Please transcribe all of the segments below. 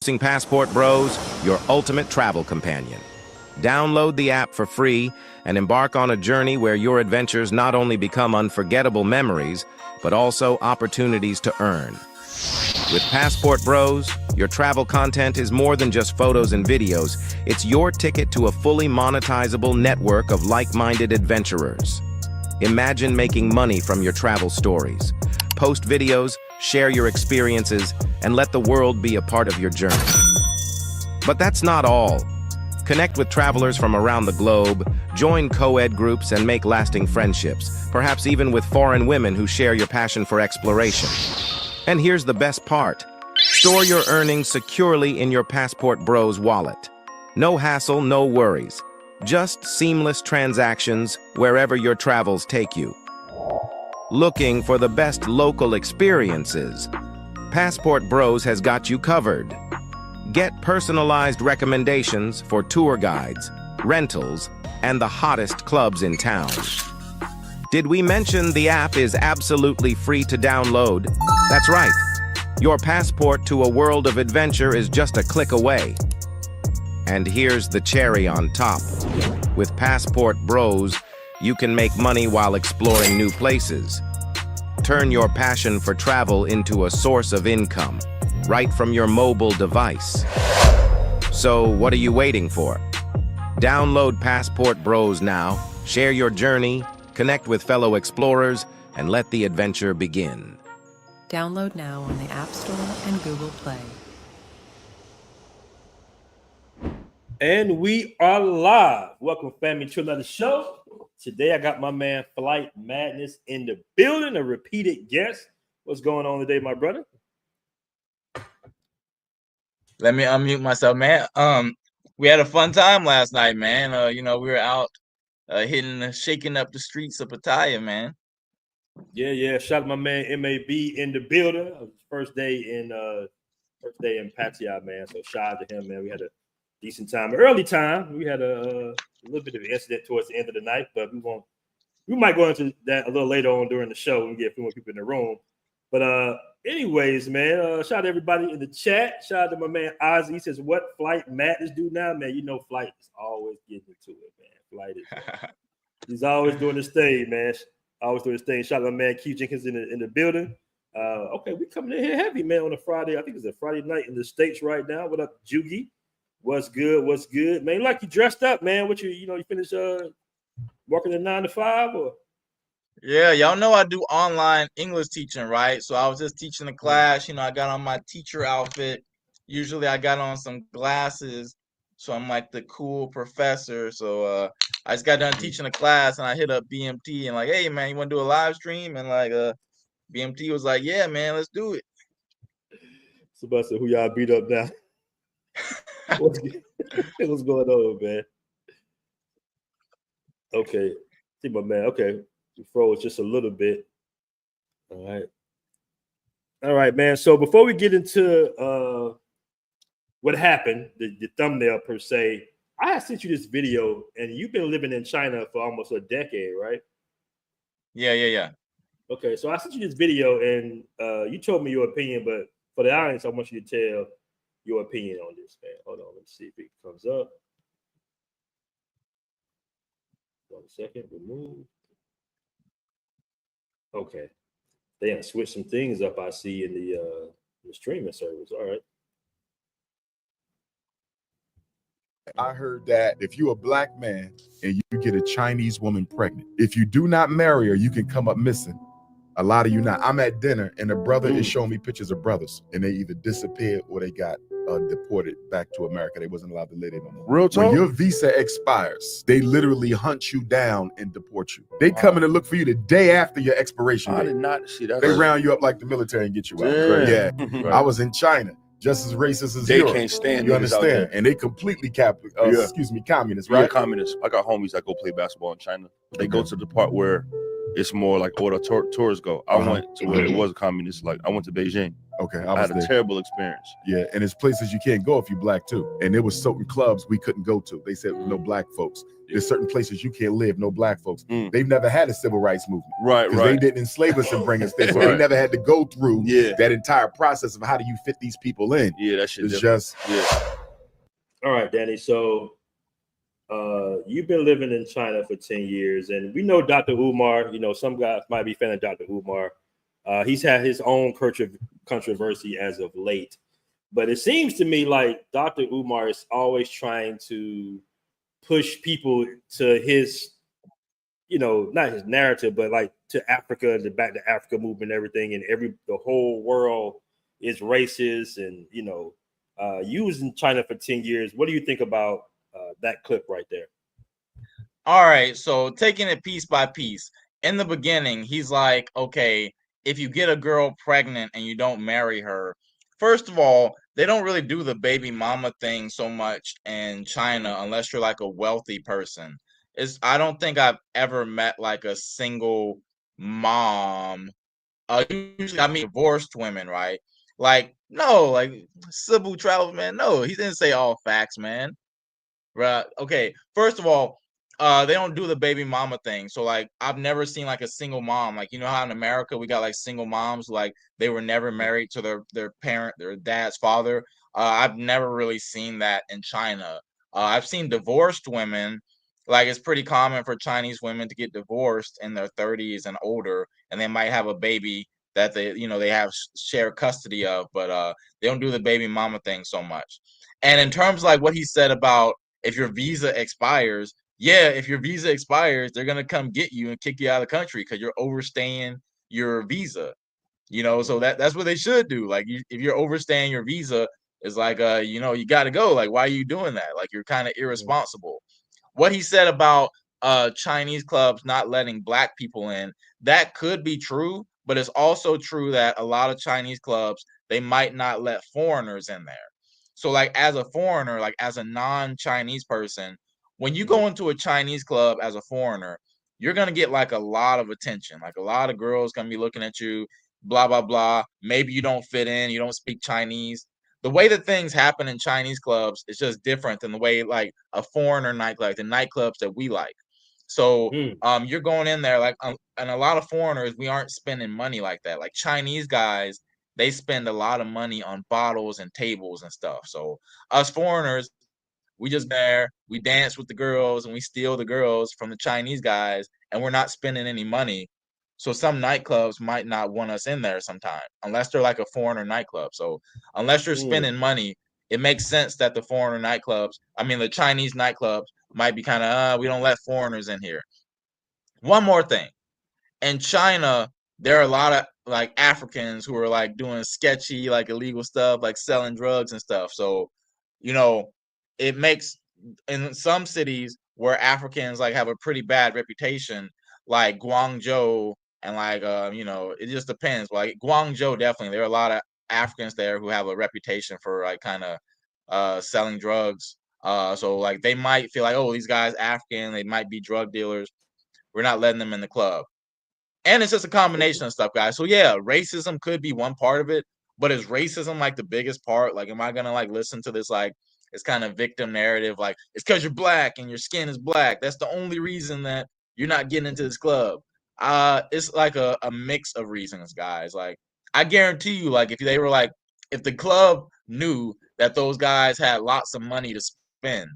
Using Passport Bros, your ultimate travel companion. Download the app for free and embark on a journey where your adventures not only become unforgettable memories, but also opportunities to earn. With Passport Bros, your travel content is more than just photos and videos. It's your ticket to a fully monetizable network of like-minded adventurers. Imagine making money from your travel stories. Post videos, share your experiences, and let the world be a part of your journey. But that's not all. Connect with travelers from around the globe, join co-ed groups, and make lasting friendships, perhaps even with foreign women who share your passion for exploration. And here's the best part. Store your earnings securely in your Passport Bros wallet. No hassle, no worries. Just seamless transactions wherever your travels take you. Looking for the best local experiences? Passport Bros has got you covered. Get personalized recommendations for tour guides, rentals, and the hottest clubs in town. Did we mention the app is absolutely free to download? That's right. Your passport to a world of adventure is just a click away. And here's the cherry on top. With Passport Bros, you can make money while exploring new places. Turn your passion for travel into a source of income, right from your mobile device. So what are you waiting for? Download Passport Bros now, share your journey, connect with fellow explorers, and let the adventure begin. Download now on the App Store and Google Play. And we are live. Welcome, family, to another show. Today, I got my man Flight Madness in the building, a repeated guest. What's going on today, my brother? Let me unmute myself, man. We had a fun time last night, man. We were out shaking up the streets of Pattaya, man. Yeah. Shout out to my man MAB in the building. First day in Pattaya, man. So shout out to him, man. We had a decent time. Early time. We had a little bit of an incident towards the end of the night, but we might go into that a little later on during the show and get a few more people in the room. But anyways, man, shout out to everybody in the chat. Shout out to my man Ozzy. He says, what Flight Madness do now? Man, you know Flight is always getting into it, man. Flight is he's always doing his thing, man. Always doing his thing. Shout out to my man Q Jenkins in the building. Okay, we coming in here heavy, man, on a Friday. I think it's a Friday night in the States right now. What up, Jugi? What's good, man? Like you dressed up, man. What you finished working a 9 to 5 or? Yeah, y'all know I do online English teaching, right? So I was just teaching a class. I got on my teacher outfit. Usually I got on some glasses, so I'm like the cool professor. So I just got done teaching a class, and I hit up BMT and like, hey, man, you want to do a live stream? And like BMT was like, yeah, man, let's do it. Somebody said, who y'all beat up now? What's going on, man? Okay. See my man. Okay. We froze just a little bit. All right, man. So before we get into what happened, the thumbnail per se, I had sent you this video, and you've been living in China for almost a decade, right? Yeah. Okay, so I sent you this video, and you told me your opinion, but for the audience, I want you to tell your opinion on this, man. Hold on, let's see if it comes up. 1 second, remove. Okay, they have switched some things up. I see in the streaming service. All right. I heard that if you're a black man and you get a Chinese woman pregnant, if you do not marry her, you can come up missing. A lot of you not. I'm at dinner and a brother is showing me pictures of brothers, and they either disappeared or they got deported back to America. They wasn't allowed to live there no more. Real talk? When your visa expires, they literally hunt you down and deport you. They come in and look for you the day after your expiration date. I did not see that. They round you up like the military and get you out. Yeah. Right. I was in China, just as racist as They Europe. can't stand You niggas out understand? there. And they completely communist, Yeah, right? communists. I got homies that go play basketball in China. They go to the part where it's more like all the tourists go. I went to where it was communist. Like I went to Beijing. Okay, I was had a there. terrible experience. Yeah, and there's places you can't go if you're black too. And there was certain clubs we couldn't go to. They said no black folks. There's certain places you can't live, no black folks. They've never had a civil rights movement. Right, Because they didn't enslave us and bring us there. So they never had to go through that entire process of how do you fit these people in. Yeah, that shit it's different. just All right, Danny. So you've been living in China for 10 years, and we know Dr. Umar. You know, some guys might be fan of Dr. Umar. He's had his own controversy as of late. But it seems to me like Dr. Umar is always trying to push people to his, you know, not his narrative, but like to Africa, the Back to Africa movement, and everything, and the whole world is racist. And you know, you was in China for 10 years. What do you think about that clip right there? All right, so taking it piece by piece. In the beginning, he's like, okay, if you get a girl pregnant and you don't marry her, first of all, they don't really do the baby mama thing so much in China unless you're like a wealthy person. I don't think I've ever met like a single mom. Usually I mean divorced women, right? Like, no, like Cebu Travel, man. No, he didn't say all facts, man. Right. Okay. First of all, they don't do the baby mama thing. So like I've never seen like a single mom. Like, you know how in America we got like single moms, like they were never married to their dad's father. I've never really seen that in China. I've seen divorced women. Like it's pretty common for Chinese women to get divorced in their 30s and older, and they might have a baby that they have share custody of, but they don't do the baby mama thing so much. And in terms of like what he said about if your visa expires, yeah, if your visa expires, they're gonna come get you and kick you out of the country because you're overstaying your visa. You know, so that's what they should do. Like, if you're overstaying your visa, it's like, you got to go. Like, why are you doing that? Like, you're kind of irresponsible. What he said about Chinese clubs not letting black people in, that could be true, but it's also true that a lot of Chinese clubs, they might not let foreigners in there. So like as a foreigner, like as a non-Chinese person, when you go into a Chinese club as a foreigner, you're going to get like a lot of attention. Like a lot of girls going to be looking at you, blah, blah, blah. Maybe you don't fit in, you don't speak Chinese. The way that things happen in Chinese clubs is just different than the way like a foreigner nightclub, the nightclubs that we like. So you're going in there like, and a lot of foreigners, we aren't spending money like that. Like Chinese guys, they spend a lot of money on bottles and tables and stuff. So us foreigners, we just there, we dance with the girls and we steal the girls from the Chinese guys, and we're not spending any money. So some nightclubs might not want us in there sometime, unless they're like a foreigner nightclub. So unless you're spending money, it makes sense that the the Chinese nightclubs might be kind of, we don't let foreigners in here. One more thing. In China, there are a lot of like Africans who are like doing sketchy, like illegal stuff, like selling drugs and stuff. So, it makes in some cities where Africans like have a pretty bad reputation, like Guangzhou and like it just depends. Like Guangzhou, definitely there are a lot of Africans there who have a reputation for like kind of selling drugs. So like they might feel like, oh, these guys African, they might be drug dealers. We're not letting them in the club. And it's just a combination of stuff, guys. So yeah, racism could be one part of it, but is racism like the biggest part? Like, am I gonna like listen to this like it's kind of victim narrative? Like, it's because you're black and your skin is black. That's the only reason that you're not getting into this club. It's like a mix of reasons, guys. Like, I guarantee you, like if the club knew that those guys had lots of money to spend,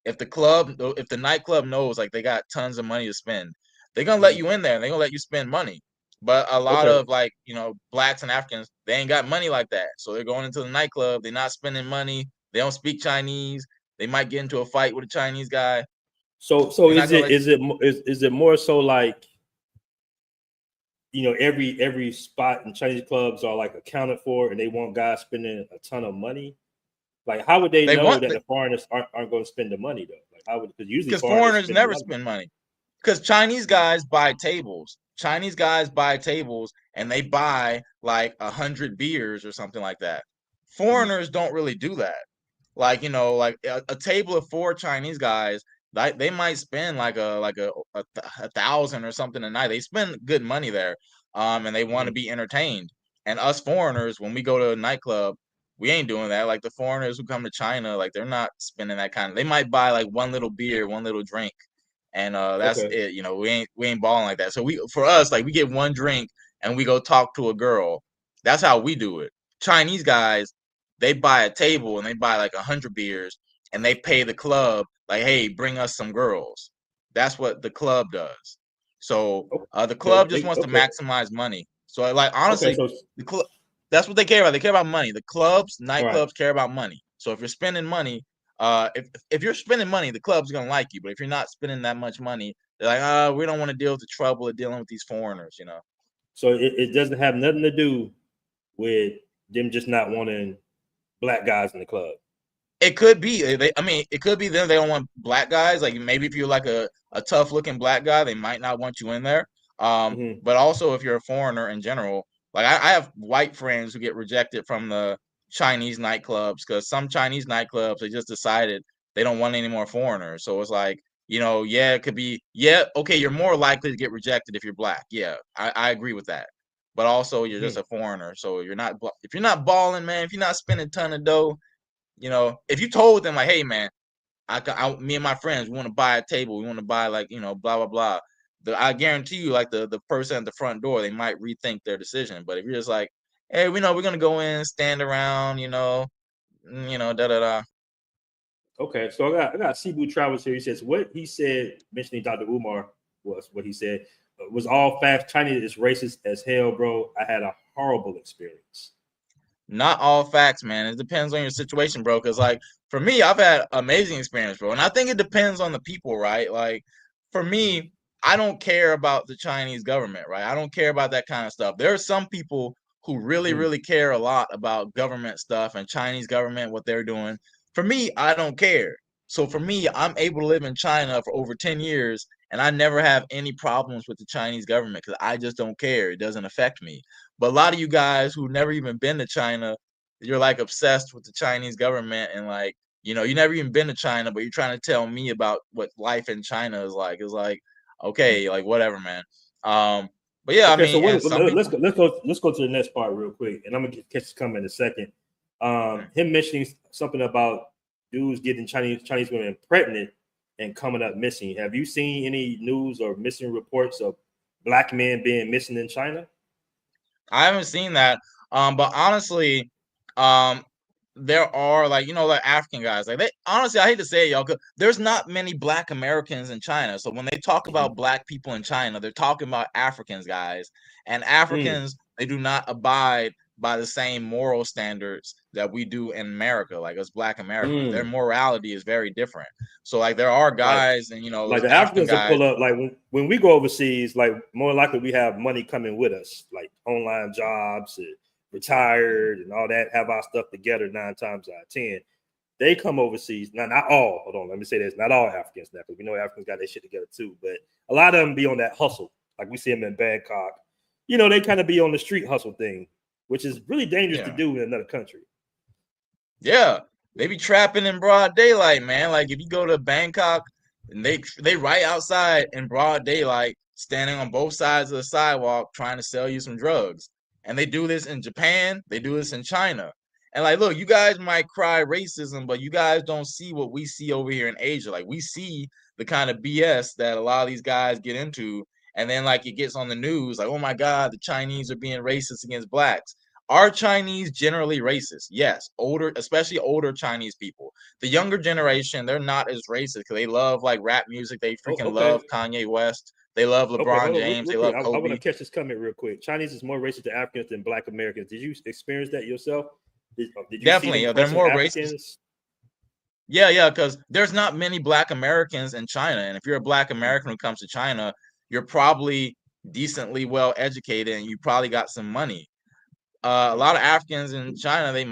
if the nightclub knows like they got tons of money to spend, they're gonna let you in there and they're gonna let you spend money. But a lot of like, blacks and Africans, they ain't got money like that. So they're going into the nightclub, they're not spending money, they don't speak Chinese, they might get into a fight with a Chinese guy. So is it more so like, every spot in Chinese clubs are like accounted for and they want guys spending a ton of money? Like, how would they know that the foreigners aren't going to spend the money though? Like, how would, because foreigners never spend money. Because Chinese guys buy tables. Chinese guys buy tables and they buy like 100 beers or something like that. Foreigners don't really do that. Like, like a table of 4 Chinese guys, they might spend like a 1,000 or something a night. They spend good money there, and they want to be entertained. And us foreigners, when we go to a nightclub, we ain't doing that. Like the foreigners who come to China, like they're not spending that kind of. They might buy like one little beer, one little drink, and that's Okay. it. You know, we ain't balling like that. So for us, like we get one drink and we go talk to a girl. That's how we do it. Chinese guys, they buy a table and they buy like 100 beers and they pay the club like, hey, bring us some girls. That's what the club does. So the club just wants to maximize money. So like honestly, so the club, that's what they care about. They care about money. The clubs, nightclubs care about money. So if you're spending money, if you're spending money, the club's gonna like you. But if you're not spending that much money, they're like, we don't want to deal with the trouble of dealing with these foreigners, you know. So it doesn't have nothing to do with them just not wanting black guys in the club. It could be. It could be them. They don't want black guys. Like maybe if you're like a tough looking black guy, they might not want you in there. But also if you're a foreigner in general, like I have white friends who get rejected from the Chinese nightclubs because some Chinese nightclubs, they just decided they don't want any more foreigners. So it's like, yeah, it could be, okay, you're more likely to get rejected if you're black. Yeah, I agree with that. But also you're just a foreigner. So if you're not balling, man, if you're not spending a ton of dough, if you told them like, hey man, me and my friends, we want to buy a table, we want to buy like, blah, blah, blah. I guarantee you, like the person at the front door, they might rethink their decision. But if you're just like, hey, we know we're gonna go in, stand around, da da da. Okay, so I got Cebu Travels here. He says what he said, mentioning Dr. Umar, was what he said was all facts. China is racist as hell, bro. I had a horrible experience. Not all facts, man. It depends on your situation, bro. Because like for me, I've had amazing experience, bro. And I think it depends on the people, right? Like for me, I don't care about the Chinese government, right? I don't care about that kind of stuff. There are some people who really, really care a lot about government stuff and Chinese government, what they're doing. For me, I don't care. So for me, I'm able to live in China for over 10 years and I never have any problems with the Chinese government because I just don't care. It doesn't affect me. But a lot of you guys who never even been to China, you're like obsessed with the Chinese government and like, you never even been to China, but you're trying to tell me about what life in China is like. It's like, okay, like whatever, man. But yeah, okay, I mean, so let's go to the next part real quick, and I'm gonna catch this coming in a second. Him mentioning something about dudes getting Chinese women pregnant and coming up missing. Have you seen any news or missing reports of black men being missing in China? I haven't seen that. But honestly, there are like African guys. Like honestly, I hate to say it, y'all, 'cause there's not many black Americans in China. So when they talk about black people in China, they're talking about Africans, guys. And Africans, they do not abide by the same moral standards that we do in America, like us black Americans. Their morality is very different. So like there are guys and like the African Africans guys will pull up like when we go overseas, like more likely we have money coming with us, like online jobs, retired and all that, have our stuff together 9 times out of 10. They come overseas. Now, not all, hold on, let me say this, not all Africans now, because we know Africans got their shit together too, but a lot of them be on that hustle. Like we see them in Bangkok. They kind of be on the street hustle thing, which is really dangerous to do in another country. Yeah, they be trapping in broad daylight, man. Like if you go to Bangkok, and they right outside in broad daylight, standing on both sides of the sidewalk, trying to sell you some drugs. And they do this in Japan. They do this in China. And like, look, you guys might cry racism, but you guys don't see what we see over here in Asia. Like we see the kind of BS that a lot of these guys get into. And then like it gets on the news, like, oh my God, the Chinese are being racist against blacks. Are Chinese generally racist? Yes, especially older Chinese people. The younger generation, they're not as racist because they love like rap music. They freaking love Kanye West. They love LeBron James. They love Kobe. I want to catch this comment real quick. Chinese is more racist to Africans than Black Americans. Did you experience that yourself? Did you definitely? They're more Africans? racist. Yeah, because there's not many Black Americans in China, and if you're a Black American who comes to China, you're probably decently well educated and you probably got some money. A lot of Africans in China, they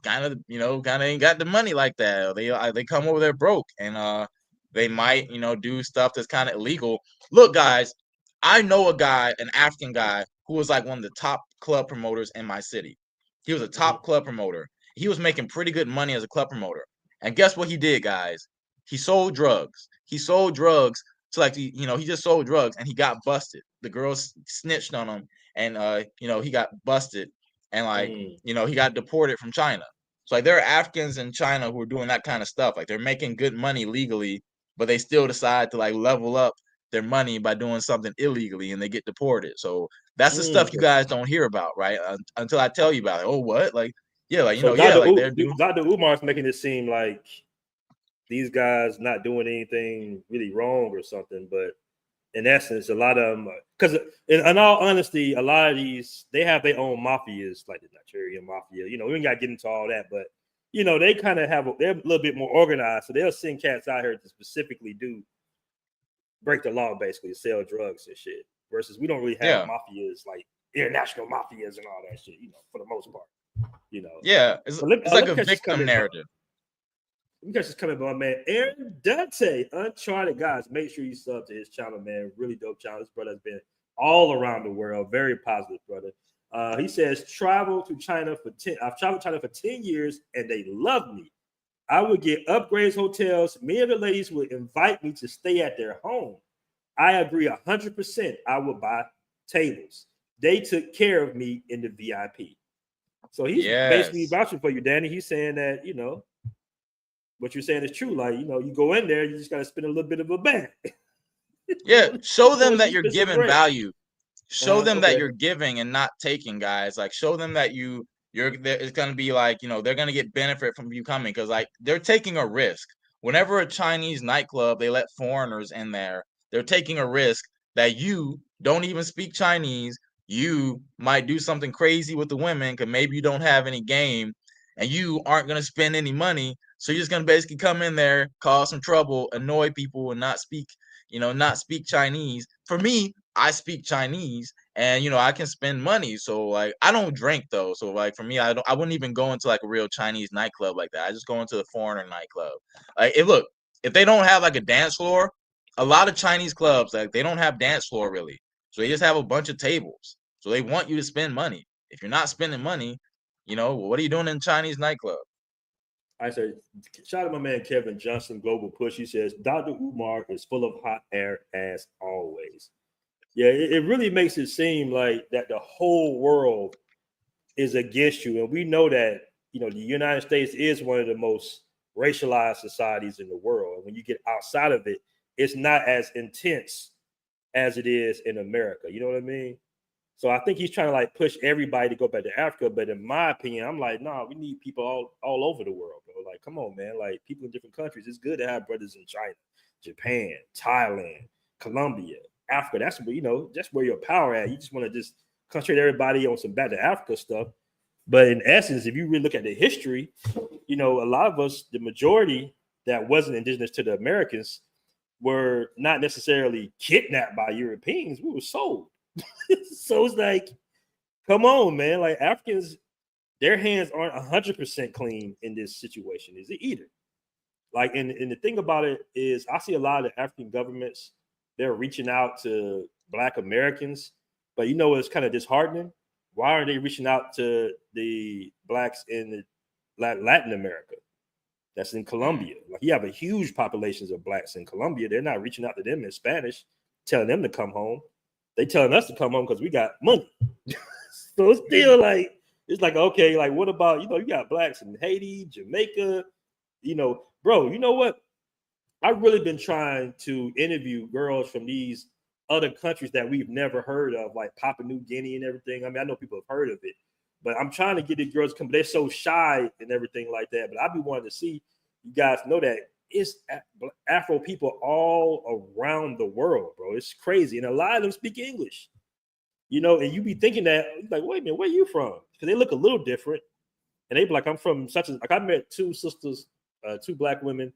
kind of ain't got the money like that. They come over there broke, and they might do stuff that's kind of illegal. Look, guys, I know a guy, an African guy, who was like one of the top club promoters in my city. He was a top club promoter. He was making pretty good money as a club promoter. And guess what he did, guys? He sold drugs. He sold drugs. So like he just sold drugs and he got busted. The girls snitched on him, and he got busted. and like he got deported from China. So like there are Africans in China who are doing that kind of stuff. Like they're making good money legally, but they still decide to like level up their money by doing something illegally, and they get deported. So that's the stuff you guys don't hear about, right? Until I tell you about it. Oh, what? Like, yeah, like So Dr. Umar's making it seem like these guys not doing anything really wrong or something, but in essence, a lot of them, because in all honesty, a lot of these, they have their own mafias, like the Nigerian mafia. We ain't got to get into all that, but they kind of they're a little bit more organized, so they'll send cats out here to specifically break the law, basically sell drugs and shit. Versus we don't really have mafias like international mafias and all that shit. For the most part. Yeah, it's like a victim narrative. You guys just coming by, man. Aaron Dante, Uncharted, guys. Make sure you sub to his channel, man. Really dope channel. This brother's been all around the world. Very positive, brother. He says, I've traveled to China for 10 years, and they love me. I would get upgrades hotels. Many of the ladies would invite me to stay at their home. I agree 100%. I would buy tables. They took care of me in the VIP. So he's basically vouching for you, Danny. He's saying that, what you're saying is true. Like, you go in there, you just got to spend a little bit of a band. Yeah, show them that you're giving value. Show them that you're giving and not taking, guys. Like, show them that it's going to be like, they're going to get benefit from you coming, because like they're taking a risk. Whenever a Chinese nightclub, they let foreigners in there, they're taking a risk that you don't even speak Chinese. You might do something crazy with the women because maybe you don't have any game and you aren't going to spend any money. So you're just going to basically come in there, cause some trouble, annoy people, and not speak Chinese. For me, I speak Chinese, and I can spend money. So like I don't drink though. So like for me, I wouldn't even go into like a real Chinese nightclub like that. I just go into the foreigner nightclub. Like if they don't have like a dance floor, a lot of Chinese clubs, like they don't have dance floor really. So they just have a bunch of tables. So they want you to spend money. If you're not spending money, what are you doing in Chinese nightclub? I said, shout out to my man Kevin Johnson, Global Push. He says, Dr. Umar is full of hot air as always. Yeah, it really makes it seem like that the whole world is against you. And we know that, the United States is one of the most racialized societies in the world. And when you get outside of it, it's not as intense as it is in America. You know what I mean? So I think he's trying to like push everybody to go back to Africa. But in my opinion, I'm like, nah, we need people all over the world, bro. Like, come on, man. Like people in different countries. It's good to have brothers in China, Japan, Thailand, Colombia, Africa. That's where, that's where your power at. You just want to just concentrate everybody on some back to Africa stuff. But in essence, if you really look at the history, a lot of us, the majority that wasn't indigenous to the Americans, were not necessarily kidnapped by Europeans. We were sold. So it's like, come on, man. Like Africans, their hands aren't 100% clean in this situation, is it either? Like, and the thing about it is, I see a lot of the African governments, they're reaching out to Black Americans, but it's kind of disheartening. Why aren't they reaching out to the Blacks in Latin America? That's in Colombia. Like you have a huge populations of Blacks in Colombia. They're not reaching out to them in Spanish, telling them to come home. They telling us to come home because we got money. So it's still like, it's like, okay, like what about, you got Blacks in Haiti, Jamaica, bro, you know what? I've really been trying to interview girls from these other countries that we've never heard of, like Papua New Guinea and everything. I mean, I know people have heard of it, but I'm trying to get these girls to come. They're so shy and everything like that. But I'd be wanting to see you guys know that it's Afro people all around the world, bro. It's crazy. And a lot of them speak English, and you be thinking that, like, wait a minute, where are you from? Because they look a little different. And they be like, I'm from such as, like, I met two sisters, two Black women,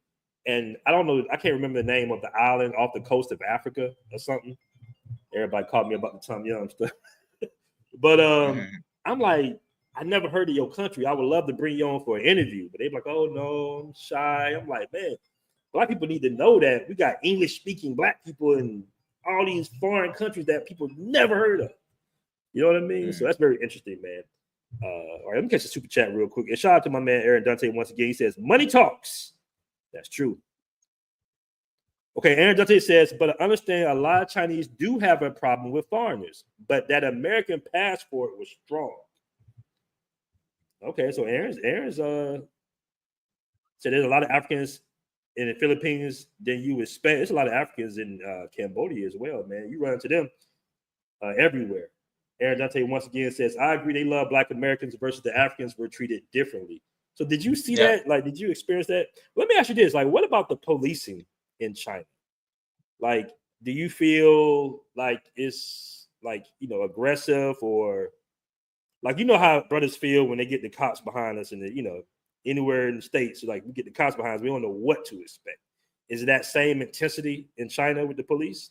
and I don't know, I can't remember the name of the island off the coast of Africa or something. Everybody called me about the Tom Young stuff. But I'm like, I never heard of your country. I would love to bring you on for an interview. But they be like, oh, no, I'm shy. I'm like, man, Black people need to know that we got English-speaking Black people in all these foreign countries that people never heard of. You know what I mean? So that's very interesting, man. All right, let me catch the super chat real quick. And shout out to my man Aaron Dante once again. He says, money talks. That's true. Okay, Aaron Dante says, but I understand a lot of Chinese do have a problem with foreigners, but that American passport was strong. Okay, so Aaron's said there's a lot of Africans in the Philippines than you expect. There's a lot of Africans in Cambodia as well, man. You run into them everywhere. Aaron Dante once again says, I agree they love Black Americans versus the Africans were treated differently. So did you see that? Like, did you experience that? Let me ask you this. Like, what about the policing in China? Like, do you feel like it's like, aggressive, or like, how brothers feel when they get the cops behind us and anywhere in the States, like we get the cops behind us, we don't know what to expect. Is it that same intensity in China with the police?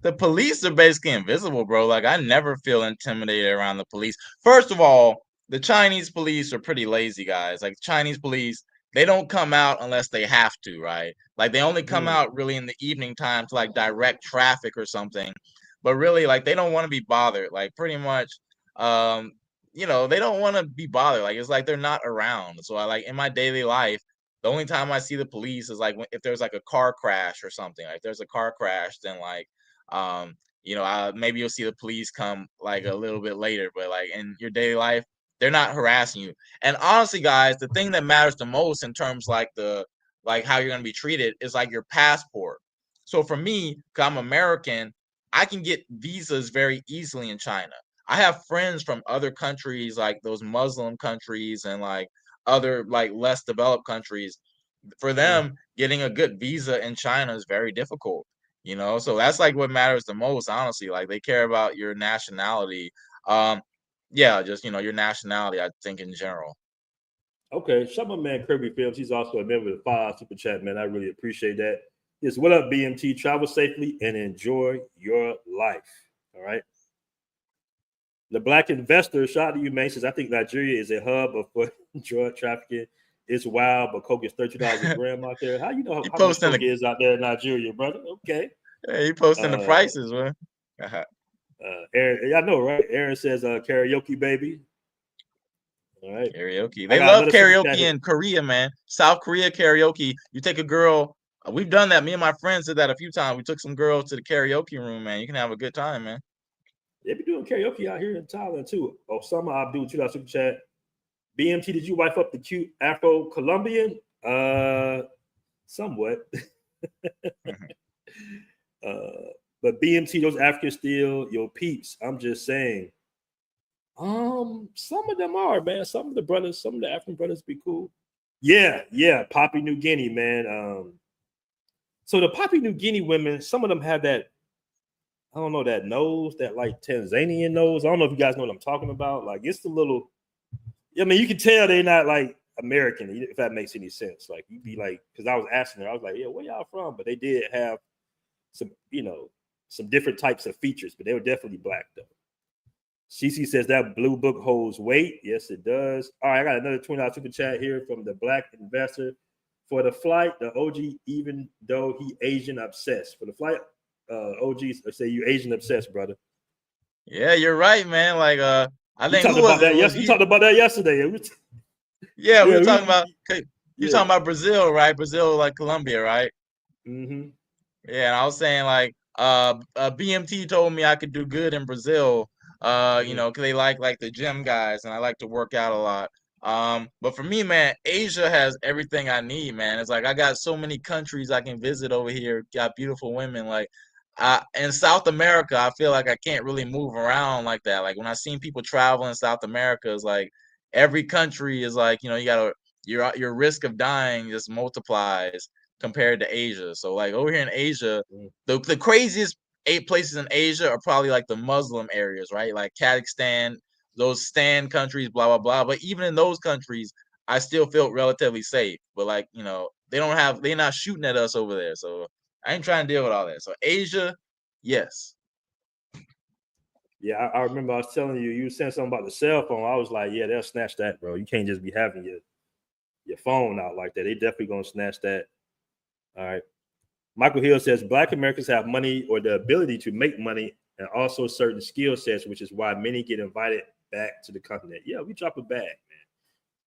The police are basically invisible, bro. Like, I never feel intimidated around the police. First of all, the Chinese police are pretty lazy, guys. Like, Chinese police, they don't come out unless they have to, right? Like, they only come out really in the evening time to like direct traffic or something. But really, like, they don't want to be bothered. Like, pretty much, they don't want to be bothered. Like, it's like they're not around. So I like in my daily life, the only time I see the police is like if there's like a car crash or something. Like, if there's a car crash, then like maybe you'll see the police come like a little bit later, but like in your daily life, they're not harassing you. And honestly, guys, the thing that matters the most in terms like how you're gonna be treated is like your passport. So for me, because I'm American, I can get visas very easily in China. I have friends from other countries, like those Muslim countries and like other like less developed countries. For them, getting a good visa in China is very difficult. So that's like what matters the most, honestly. Like, they care about your nationality. Just your nationality, I think, in general. Okay, shout my man Kirby Phillips. He's also a member of the Five Super Chat, man. I really appreciate that. Yes, what up, BMT? Travel safely and enjoy your life. All right. The Black Investor, shout out to you, man. Says, I think Nigeria is a hub of drug trafficking. It's wild, but coke is $30 a gram out there. How you know how much coke is out there in Nigeria, brother? Okay. Yeah, he posting the prices, man. Aaron, I know, right? Aaron says karaoke, baby. All right. Karaoke. They love karaoke in Korea, man. South Korea karaoke. You take a girl. We've done that. Me and my friends did that a few times. We took some girls to the karaoke room, man. You can have a good time, man. They be doing karaoke out here in Thailand too. Osama Abdul, $2 super chat. BMT, did you wipe up the cute Afro Colombian? Somewhat. But BMT, those Africans still your peeps. I'm just saying. Some of them are, man. Some of the African brothers be cool. Yeah. Papua New Guinea, man. So the Papua New Guinea women, some of them have that, I don't know, that nose, that like Tanzanian nose. I don't know if you guys know what I'm talking about. Like, it's the little, I mean, you can tell they're not like American, if that makes any sense. Like, you'd be like, because I was asking her, I was like, yeah, where y'all from? But they did have some, some different types of features, but they were definitely black though. CC says that blue book holds weight. Yes, it does. All right, I got another $20 super chat here from the Black Investor. For the flight, the OG, even though he Asian obsessed. For the flight, OGs say you Asian obsessed, brother. Yeah, you're right, man. Like, I think we talked about that yesterday. We were talking about talking about Brazil, right? Brazil, like Colombia, right? Mm-hmm. Yeah, and I was saying like, BMT told me I could do good in Brazil. Because they like the gym guys, and I like to work out a lot. But for me, man, Asia has everything I need, man. It's like I got so many countries I can visit over here. Got beautiful women. Like, in South America, I feel like I can't really move around like that. Like, when I seen people travel in South America, it's like every country is like, you gotta your risk of dying just multiplies compared to Asia. So like over here in Asia, the craziest 8 places in Asia are probably like the Muslim areas, right? Like Kazakhstan, those Stan countries, blah, blah, blah. But even in those countries, I still feel relatively safe. But like, they're not shooting at us over there. So I ain't trying to deal with all that. So Asia, yes. Yeah, I remember I was telling you, you were saying something about the cell phone. I was like, yeah, they'll snatch that, bro. You can't just be having your phone out like that. They definitely gonna snatch that. All right. Michael Hill says Black Americans have money or the ability to make money and also certain skill sets, which is why many get invited back to the continent. Yeah, we drop a bag,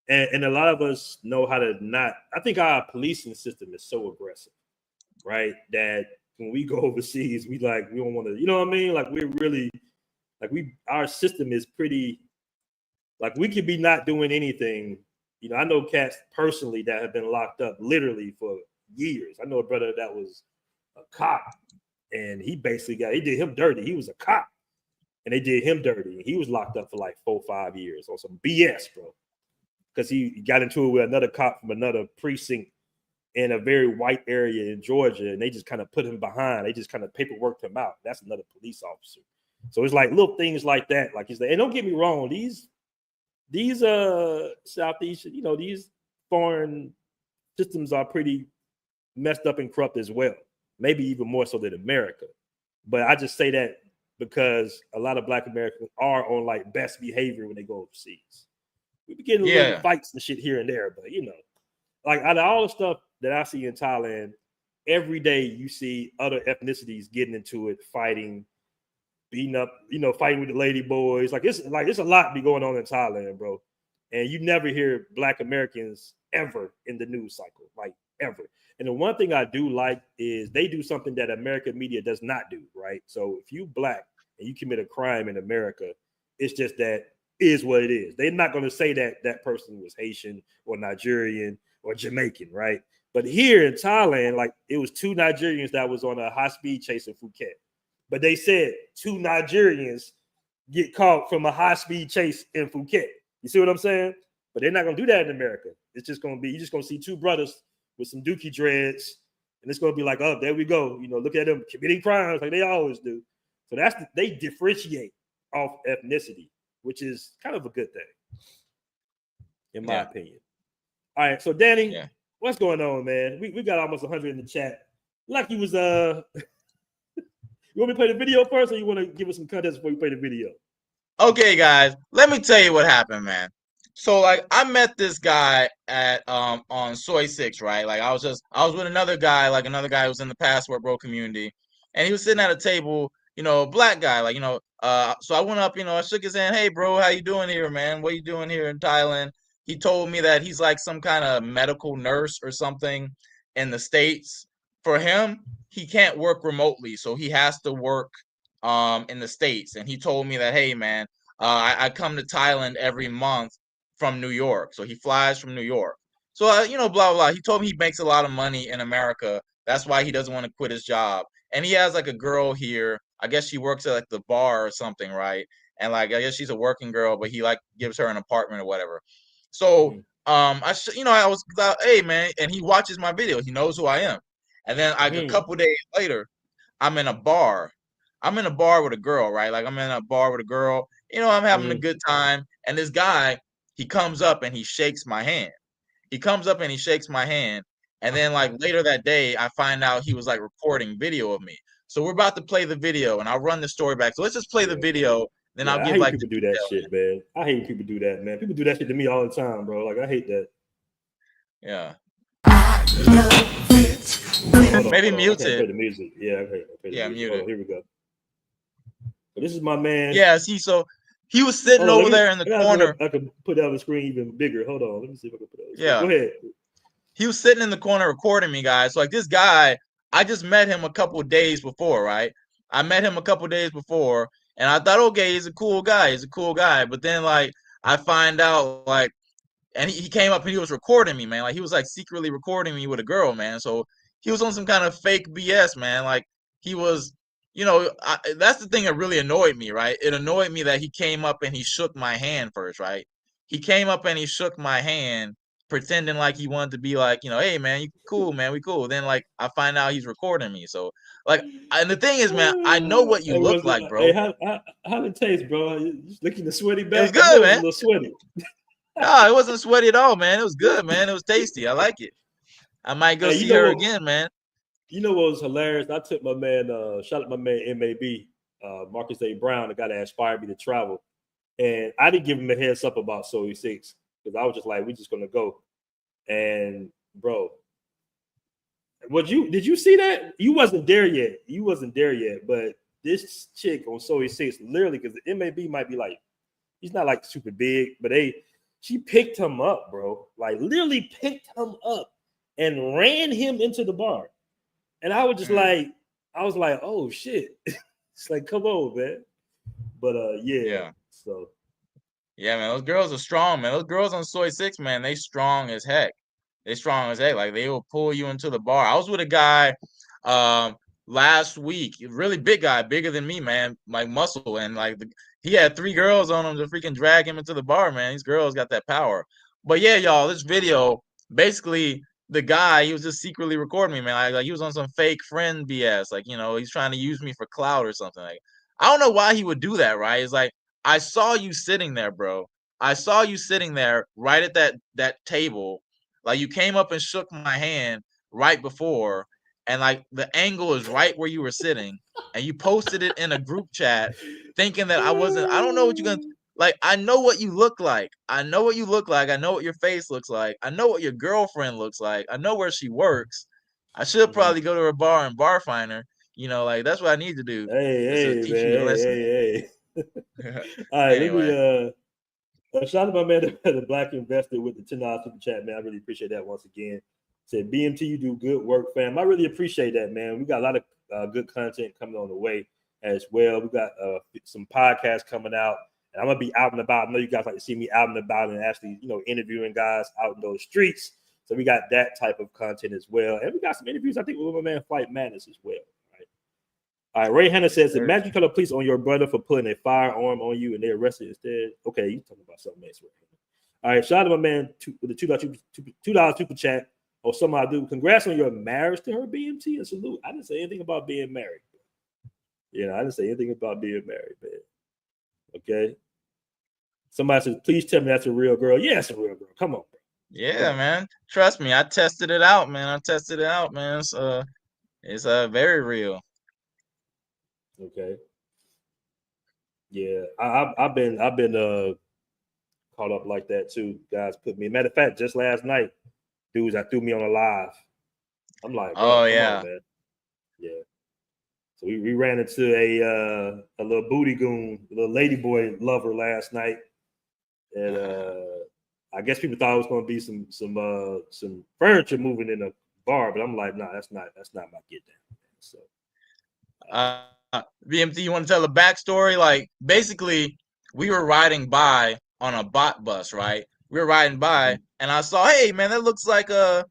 man. And a lot of us know how to not. I think our policing system is so aggressive, right? That when we go overseas, we don't want to, you know what I mean? Like, we're really, like, our system is pretty Like we could be not doing anything. You know, I know cats personally that have been locked up literally for years. I know a brother that was a cop, and he did him dirty. He was a cop, and they did him dirty. He was locked up for like 4 or 5 years on some BS, bro. Because he got into it with another cop from another precinct in a very white area in Georgia, and they just kind of put him behind. They just kind of paperworked him out. That's another police officer. So it's like little things like that. Like he's like, and don't get me wrong, these Southeast, you know, these foreign systems are pretty messed up and corrupt as well. Maybe even more so than America. But I just say that because a lot of Black Americans are on like best behavior when they go overseas. We be getting little fights and shit here and there, but you know, like out of all the stuff that I see in Thailand, every day you see other ethnicities getting into it, fighting, beating up, you know, fighting with the lady boys. It's a lot be going on in Thailand, bro. And you never hear Black Americans ever in the news cycle, like ever. And the one thing I do like is they do something that American media does not do, right? So if you Black and you commit a crime in America, it's just that is what it is. They're not going to say that that person was Haitian or Nigerian or Jamaican, right? But here in Thailand, like it was 2 Nigerians that was on a high-speed chase in Phuket. But they said 2 Nigerians get caught from a high-speed chase in Phuket. You see what I'm saying? But they're not going to do that in America. It's just going to be, you're just going to see 2 brothers with some dookie dreads, and it's going to be like, oh, there we go. You know, look at them committing crimes like they always do. So they differentiate off ethnicity, which is kind of a good thing, in my opinion. All right, so Danny, what's going on, man? We got almost 100 in the chat. Like you was you want me to play the video first, or you want to give us some context before you play the video? Okay, guys, let me tell you what happened, man. So like I met this guy at on Soy 6, right? Like I was with another guy who was in the Passportbro community, and he was sitting at a table, you know, a Black guy, like, you know, so I went up, you know, I shook his hand, hey bro, how you doing here, man? What you doing here in Thailand? He told me that he's like some kind of medical nurse or something in the States. For him, he can't work remotely, so he has to work in the States. And he told me that, hey man, I come to Thailand every month from New York. So he flies from New York. So, you know, blah, blah. He told me he makes a lot of money in America. That's why he doesn't want to quit his job. And he has like a girl here. I guess she works at like the bar or something, right? And like, I guess she's a working girl, but he like gives her an apartment or whatever. So, I was like, hey man, and he watches my video. He knows who I am. And then a couple days later, I'm in a bar. I'm in a bar with a girl, right? Like I'm in a bar with a girl. You know, I'm having a good time. And this guy, he comes up and he shakes my hand. And then like later that day, I find out he was like recording video of me. So we're about to play the video and I'll run the story back. So let's just play the video. Then I'll give like people do that shit, man. I hate when people do that, man. People do that shit to me all the time, bro. Like I hate that. Yeah. Maybe mute it. Play the music. Yeah, okay. Mute it. Here we go. So this is my man. Yeah, see, so he was sitting over there in the corner. I can put out the screen even bigger. Hold on. Let me see if I can put it. Yeah. Go ahead. He was sitting in the corner recording me, guys. So like this guy, I just met him a couple of days before, right? I met him a couple of days before, and I thought, okay, he's a cool guy. But then like I find out like, and he came up and he was recording me, man. Like he was like secretly recording me with a girl, man. So he was on some kind of fake BS, man. Like he was, you know, that's the thing that really annoyed me, right? It annoyed me that he came up and he shook my hand first, right? He came up and he shook my hand, pretending like he wanted to be like, you know, hey man, you cool, man, we cool. Then like I find out he's recording me. So like, and the thing is, man, I know what you look like, bro. Hey, how it taste, bro? You licking the sweaty back? It was good, man. It was a little sweaty. No, it wasn't sweaty at all, man. It was good, man. It was tasty. I like it. I might go see her again, man. You know what was hilarious? I took my man, shout out my man MAB, Marcus A. Brown, the guy that inspired me to travel. And I didn't give him a heads up about Soul 6 because I was just like, we're just gonna go. And bro, did you see that? You wasn't there yet, but this chick on Soul 6, literally, because the MAB might be like, he's not like super big, but she picked him up, bro. Like literally picked him up and ran him into the bar. And I was just like, oh shit. It's like, come on, man. But yeah. So Yeah, man, those girls are strong, man. Those girls on Soy 6, man, they strong as heck. They strong as heck. Like they will pull you into the bar. I was with a guy last week, really big guy, bigger than me, man, like muscle, and like he had 3 girls on him to freaking drag him into the bar, man. These girls got that power. But yeah, y'all, this video, basically the guy, he was just secretly recording me, man. Like he was on some fake friend BS. Like, you know, he's trying to use me for clout or something. Like, I don't know why he would do that, right? It's like, I saw you sitting there, bro. I saw you sitting there right at that table. Like you came up and shook my hand right before, and like the angle is right where you were sitting, and you posted it in a group chat thinking that I wasn't. I don't know what you're gonna like. I know what you look like. I know what you look like. I know what your face looks like. I know what your girlfriend looks like. I know where she works. I should probably go to her bar and bar find her. You know, like that's what I need to do. Is to Hey, teach you a man. lesson. Hey. All right, Anyway. let me shout out my man, the Black Investor with the $10 super chat, man. I really appreciate that once again. Said BMT, you do good work, fam. I really appreciate that, man. We got a lot of good content coming on the way as well. We got some podcasts coming out, and I'm gonna be out and about. I know you guys like to see me out and about and actually, you know, interviewing guys out in those streets. So we got that type of content as well, and we got some interviews, I think, with my man Fight Madness as well. All right, Ray Hanna says, imagine you call the police on your brother for putting a firearm on you and they arrested instead. Okay, you talking about something else. All right, shout out to my man with the $2 super chat. Or somebody do. Congrats on your marriage to her, BMT, and salute. I didn't say anything about being married. You know, I didn't say anything about being married, man. Okay. Somebody says, please tell me that's a real girl. Yeah, it's a real girl. Come on, bro. Yeah, man. Trust me, I tested it out, man. It's very real. Okay. Yeah, I've been caught up like that too. Guys put me. Matter of fact, just last night, dudes, I threw me on a live. I'm like, bro, come on, man. Yeah. So we ran into a little booty goon, a little ladyboy lover last night, and I guess people thought it was going to be some furniture moving in the bar, but I'm like, nah, that's not my get down. So. BMT, you want to tell the backstory? Like, basically, we were riding by on a bot bus, right? We were riding by, and I saw, hey, man, that looks like that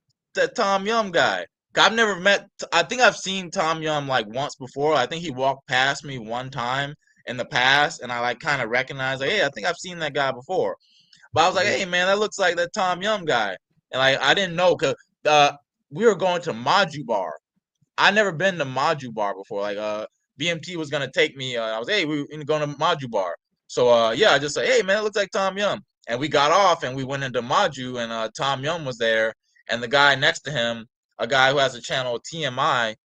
Tom Yum guy. I've never met. I think I've seen Tom Yum like once before. I think he walked past me one time in the past, and I like kind of recognized, like, hey, I think I've seen that guy before. But I was like, hey, man, that looks like that Tom Yum guy, and like I didn't know because we were going to Maju Bar. I never been to Maju Bar before. Like BMT was gonna take me. I was, hey, we're going to Maju Bar. So yeah, I just said, hey man, it looks like Tom Yum. And we got off and we went into Maju, and Tom Yum was there, and the guy next to him, a guy who has a channel TMI,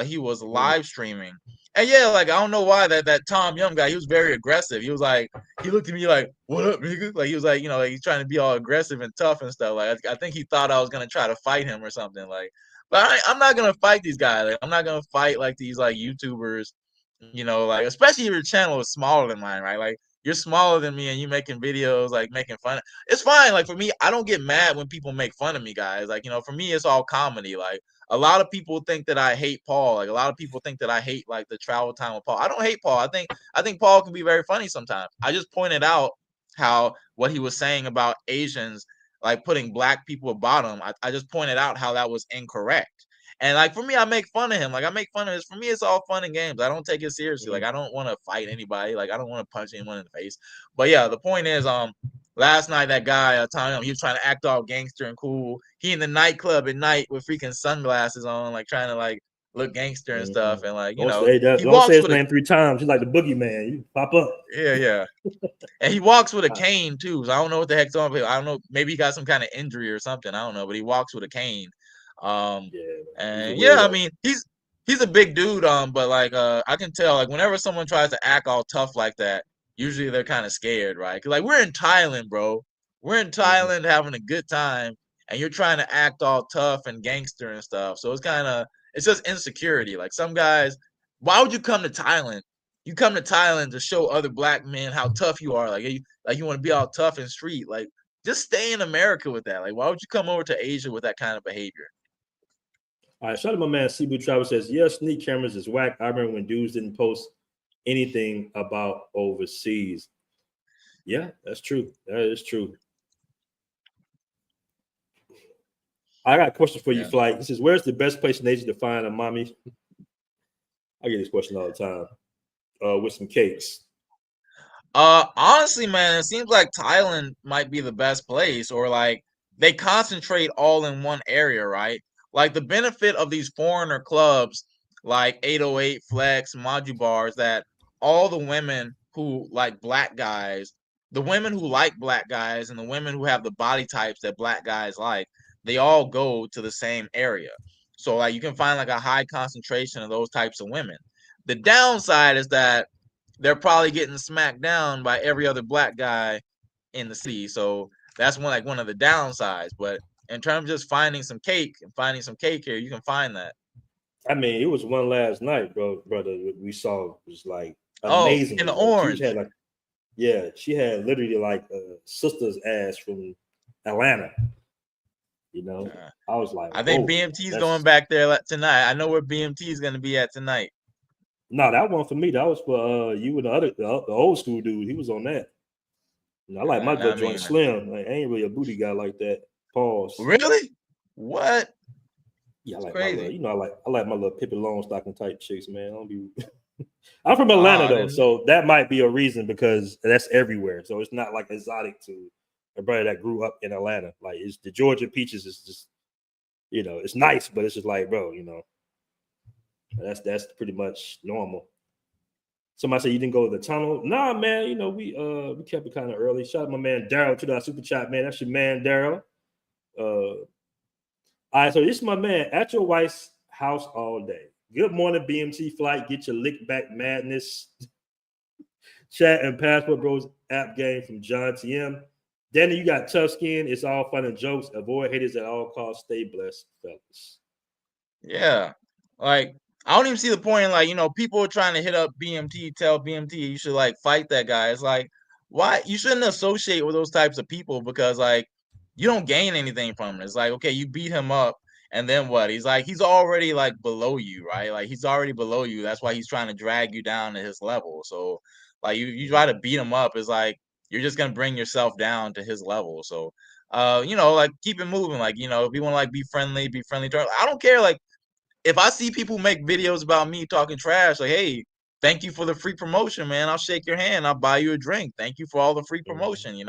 he was live streaming. And yeah, like I don't know why that Tom Yum guy, he was very aggressive. He was like, he looked at me like, what up, nigga? Like he was like, you know, like he's trying to be all aggressive and tough and stuff. Like I think he thought I was gonna try to fight him or something. Like, but I'm not gonna fight these guys. Like, I'm not gonna fight like these like YouTubers, you know, like especially if your channel is smaller than mine, right? Like you're smaller than me and you making videos like making fun. It's fine. Like for me, I don't get mad when people make fun of me, guys. Like, you know, for me, it's all comedy. Like a lot of people think that I hate Paul. Like a lot of people think that I hate like the travel time with Paul. I don't hate Paul. I think Paul can be very funny sometimes. I just pointed out how what he was saying about Asians, like putting black people at bottom. I just pointed out how that was incorrect. And like for me, I make fun of him. Like I make fun of this. For me, it's all fun and games. I don't take it seriously. Like I don't want to fight anybody. Like I don't want to punch anyone in the face. But yeah, the point is, last night that guy, Tom, he was trying to act all gangster and cool. He in the nightclub at night with freaking sunglasses on, like trying to like look gangster and stuff. And like, you know, he don't walks say his with name 3 times. He's like the boogeyman. You pop up. Yeah. And he walks with a cane too. So I don't know what the heck's on. I don't know. Maybe he got some kind of injury or something. I don't know. But he walks with a cane. And yeah, I mean, he's a big dude. But like, I can tell like whenever someone tries to act all tough like that, usually they're kind of scared, right? Cause like we're in Thailand, bro. We're in Thailand having a good time, and you're trying to act all tough and gangster and stuff. So it's just insecurity. Like some guys, why would you come to Thailand? You come to Thailand to show other black men how tough you are. Like you want to be all tough and street. Like just stay in America with that. Like why would you come over to Asia with that kind of behavior? All right, shout out my man Cebu Travel says, yes, sneak cameras is whack. I remember when dudes didn't post anything about overseas. Yeah, that's true. That is true. I got a question for you, Yeah. Flight. He says, "Where's the best place in Asia to find a mommy?" I get this question all the time. With some cakes. Honestly, man, it seems like Thailand might be the best place, or like they concentrate all in one area, right? Like the benefit of these foreigner clubs like 808 Flex, Maju Bars, that all the women who like black guys, the women who like black guys and the women who have the body types that black guys like, they all go to the same area. So like you can find like a high concentration of those types of women. The downside is that they're probably getting smacked down by every other black guy in the city. So that's one of the downsides. But in terms of just finding some cake here, you can find that. I mean, it was one last night, brother. We saw it was like Oh, amazing. in the Like, orange. she had literally like a sister's ass from Atlanta. You know, I was like, I think whoa, BMT is going back there tonight. I know where BMT is going to be at tonight. No, that one for me. That was for you and the old school dude. He was on that. I like my good joint slim. Like, I ain't really a booty guy like that. Pause. Really? What? Yeah, I like crazy. my little, I like my little Pippi Longstocking type chicks, man. I don't be. I'm from Atlanta though, so that might be a reason because that's everywhere. So it's not like exotic to a brother that grew up in Atlanta. Like it's the Georgia peaches is just, it's nice, but it's just like, bro, that's pretty much normal. Somebody said you didn't go to the tunnel. Nah, man, we kept it kind of early. Shout out my man Daryl to that super chat, man. That's your man Daryl. All right, so this is my man at your wife's house all day. Good morning, BMT Flight. Get your lick back madness. Chat and Passport Bros app game from John TM. Danny, you got tough skin. It's all fun and jokes. Avoid haters at all costs. Stay blessed, fellas. Yeah. Like, I don't even see the point in, like, people are trying to hit up BMT, tell BMT you should, like, fight that guy. It's like, why? You shouldn't associate with those types of people because, like, you don't gain anything from it. It's like, okay, you beat him up, and then what? He's already, like, below you, right? Like, he's already below you. That's why he's trying to drag you down to his level. So, like, you try to beat him up, it's like, you're just going to bring yourself down to his level. So, like, keep it moving. Like, if you want to, like, be friendly. I don't care, like, if I see people make videos about me talking trash, like, hey, thank you for the free promotion, man. I'll shake your hand. I'll buy you a drink. Thank you for all the free promotion.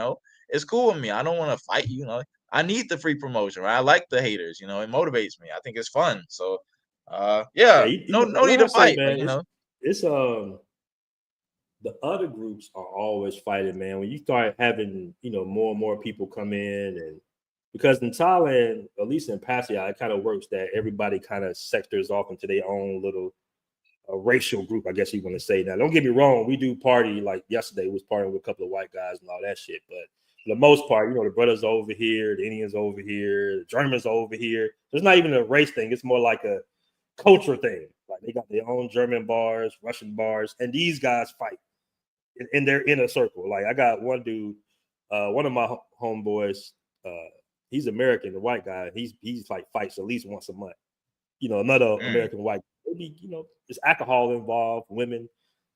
It's cool with me. I don't want to fight you. I need the free promotion, right? I like the haters. It motivates me. I think it's fun. So, no need to fight, man, but it's the other groups are always fighting, man. When you start having, more and more people come in, and because in Thailand, at least in Pattaya, it kind of works that everybody kind of sectors off into their own little racial group, I guess you want to say. Now, don't get me wrong, we do party, like yesterday was partying with a couple of white guys and all that shit, but for the most part, the brothers are over here, the Indians over here, the Germans are over here. So it's not even a race thing, it's more like a culture thing. Like they got their own German bars, Russian bars, and these guys fight in their inner circle. Like I got one dude, one of my homeboys, he's American, the white guy. He's like fights at least once a month. Another American white. Maybe there's alcohol involved, women.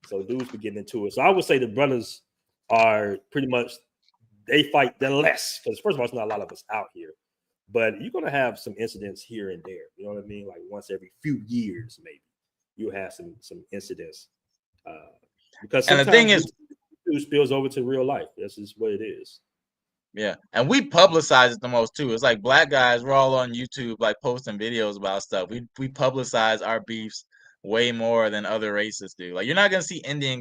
So dudes be getting into it. So I would say the brothers are pretty much they fight the less because first of all, it's not a lot of us out here, but you're gonna have some incidents here and there. You know what I mean? Like once every few years, maybe you have some incidents. Because sometimes the thing is, it spills over to real life. That's just what it is. Yeah, and we publicize it the most too. It's like black guys, we're all on YouTube, like posting videos about stuff. We publicize our beefs way more than other races do. Like you're not gonna see Indian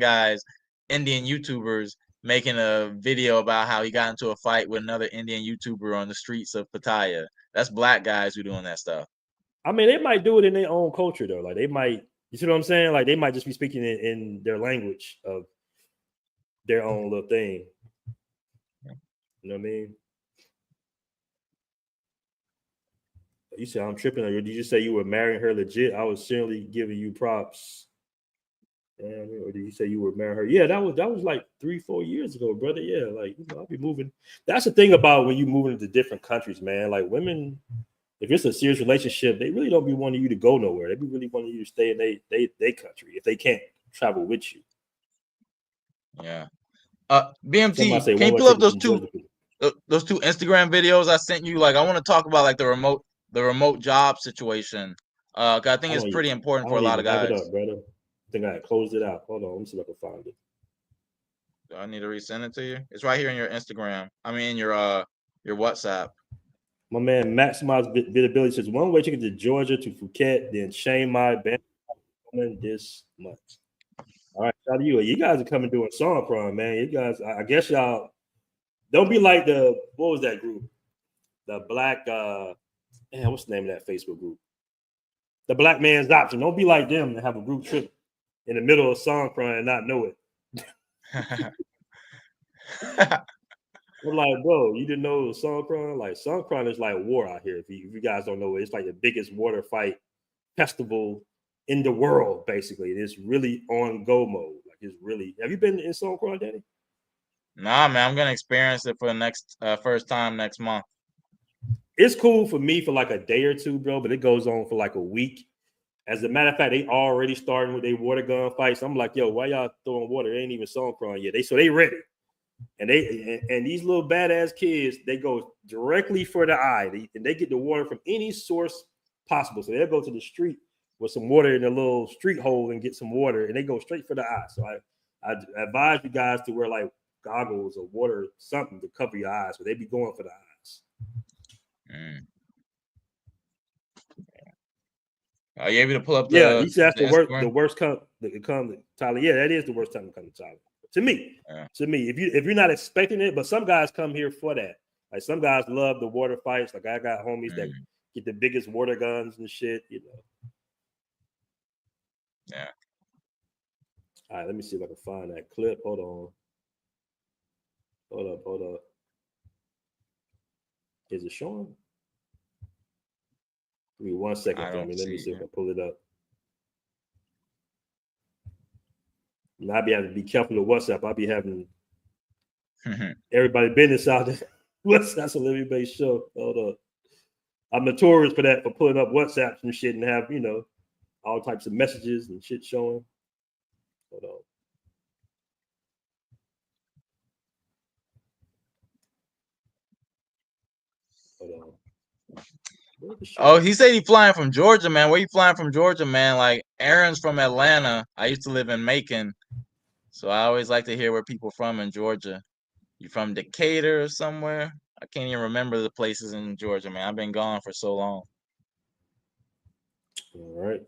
YouTubers making a video about how he got into a fight with another Indian YouTuber on the streets of Pattaya. That's black guys who doing that stuff. I mean, they might do it in their own culture though. Like they might, you see what I'm saying? Like they might just be speaking in their language of their own little thing. You know what I mean? You said I'm tripping, or did you say you were marrying her legit? I was certainly giving you props. Or did you say you were marrying her? Yeah, that was like 3-4 years ago, brother. Yeah, like I'll be moving. That's the thing about when you move into different countries, man. Like women, if it's a serious relationship, they really don't be wanting you to go nowhere. They be really wanting you to stay in their country if they can't travel with you. Yeah. Somebody BMT, say can you one way pull up ticket from Georgia. those two Instagram videos I sent you? Like, I want to talk about like the remote job situation. 'Cause I think it's pretty important for a lot of have guys. it up, brother. I think I closed it out. Hold on, let me see if I can find it. Do I need to resend it to you? It's right here in your Instagram. I mean, your WhatsApp. My man Maximize Visibility says one way ticket to Georgia to Phuket, then Chiang Mai coming this month. All right, shout out to you. You guys are coming doing song prom, man. You guys, I guess y'all don't be like what was that group? The black what's the name of that Facebook group? The Black Man's Option. Don't be like them and have a group trip in the middle of song prom and not know it. I'm like, bro, you didn't know song prom? Like song prom is like war out here. If you guys don't know it, it's like the biggest water fight festival in the world, basically. It's really on go mode. Like it's really. Have you been in song prom, Danny? Nah, man, I'm gonna experience it for the next first time next month. It's cool for me for like a day or two, bro, but it goes on for like a week. As a matter of fact, they already starting with their water gun fights. I'm like, yo, why y'all throwing water? They ain't even song prom yet. They ready. And these little badass kids, they go directly for the eye. They get the water from any source possible. So they'll go to the street with some water in a little street hole and get some water, and they go straight for the eye. So I advise you guys to wear like goggles or water, something to cover your eyes, but they be going for the eyes. Are you able to pull up the? Yeah, you said that's the worst time to come to Tyler. Yeah, that is the worst time to come to Tyler. To me, if you're not expecting it, but some guys come here for that. Like some guys love the water fights. Like I got homies that get the biggest water guns and shit. You know. Yeah. All right, let me see if I can find that clip. Hold up. Is it showing? Give me 1 second, family. Let me see if I can pull it up. And I'll be having to be careful with WhatsApp. I'll be having everybody business out there. WhatsApp's a living based show. Hold up. I'm notorious for that, for pulling up WhatsApps and shit and have, all types of messages and shit showing. Hold on. Oh, he said he flying from Georgia, man. Where you flying from Georgia, man? Like Aaron's from Atlanta. I used to live in Macon, so I always like to hear where people from in Georgia. You from Decatur or somewhere? I can't even remember the places in Georgia, man. I've been gone for so long. All right.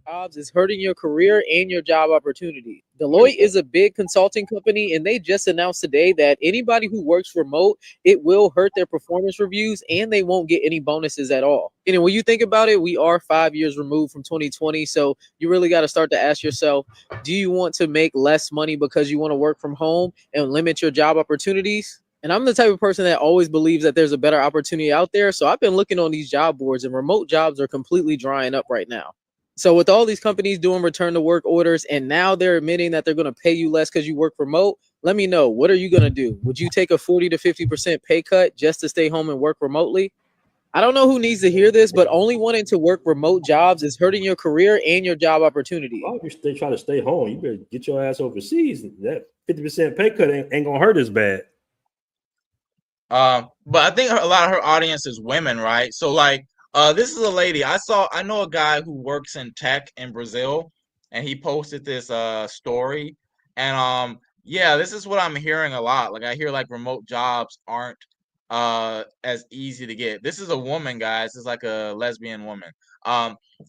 Jobs is hurting your career and your job opportunity. Deloitte is a big consulting company, and they just announced today that anybody who works remote, it will hurt their performance reviews and they won't get any bonuses at all. And when you think about it, we are 5 years removed from 2020. So you really got to start to ask yourself, do you want to make less money because you want to work from home and limit your job opportunities? And I'm the type of person that always believes that there's a better opportunity out there. So I've been looking on these job boards, and remote jobs are completely drying up right now. So with all these companies doing return to work orders, and now they're admitting that they're going to pay you less because you work remote, let me know, what are you going to do? Would you take a 40 to 50% pay cut just to stay home and work remotely? I don't know who needs to hear this, but only wanting to work remote jobs is hurting your career and your job opportunity. Well, if they try to stay home, you better get your ass overseas. That 50% pay cut ain't going to hurt as bad. But I think a lot of her audience is women, right? So like, this is a lady. I know a guy who works in tech in Brazil, and he posted this story. And yeah, this is what I'm hearing a lot. Like I hear like remote jobs aren't as easy to get. This is a woman, guys. It's like a lesbian woman.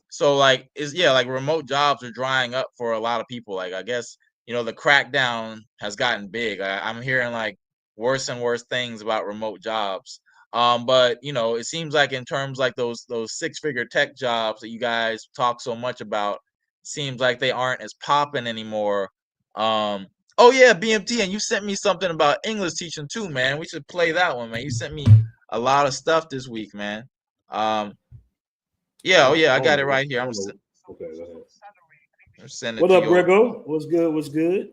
So like like remote jobs are drying up for a lot of people. Like I guess, the crackdown has gotten big. I'm hearing like worse and worse things about remote jobs. But it seems like in terms like those 6-figure tech jobs that you guys talk so much about, seems like they aren't as popping anymore. Oh yeah, BMT, and you sent me something about English teaching too, man. We should play that one, man. You sent me a lot of stuff this week, man. I got it right here. Okay, go ahead. I'm sending it. What up, Grego? What's good?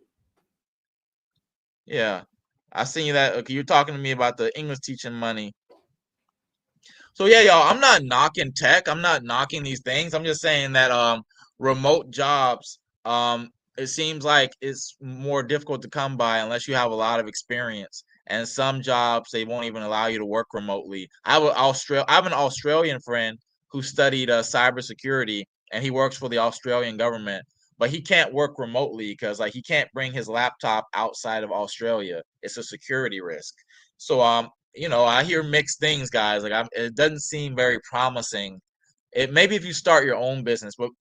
Yeah, I seen you that. Okay, you're talking to me about the English teaching money. So yeah, y'all, I'm not knocking tech. I'm not knocking these things. I'm just saying that remote jobs, it seems like it's more difficult to come by unless you have a lot of experience. And some jobs they won't even allow you to work remotely. I have an Australian friend who studied cybersecurity, and he works for the Australian government, but he can't work remotely because like he can't bring his laptop outside of Australia. It's a security risk. So you know, I hear mixed things, guys. Like it doesn't seem very promising. It maybe if you start your own business, but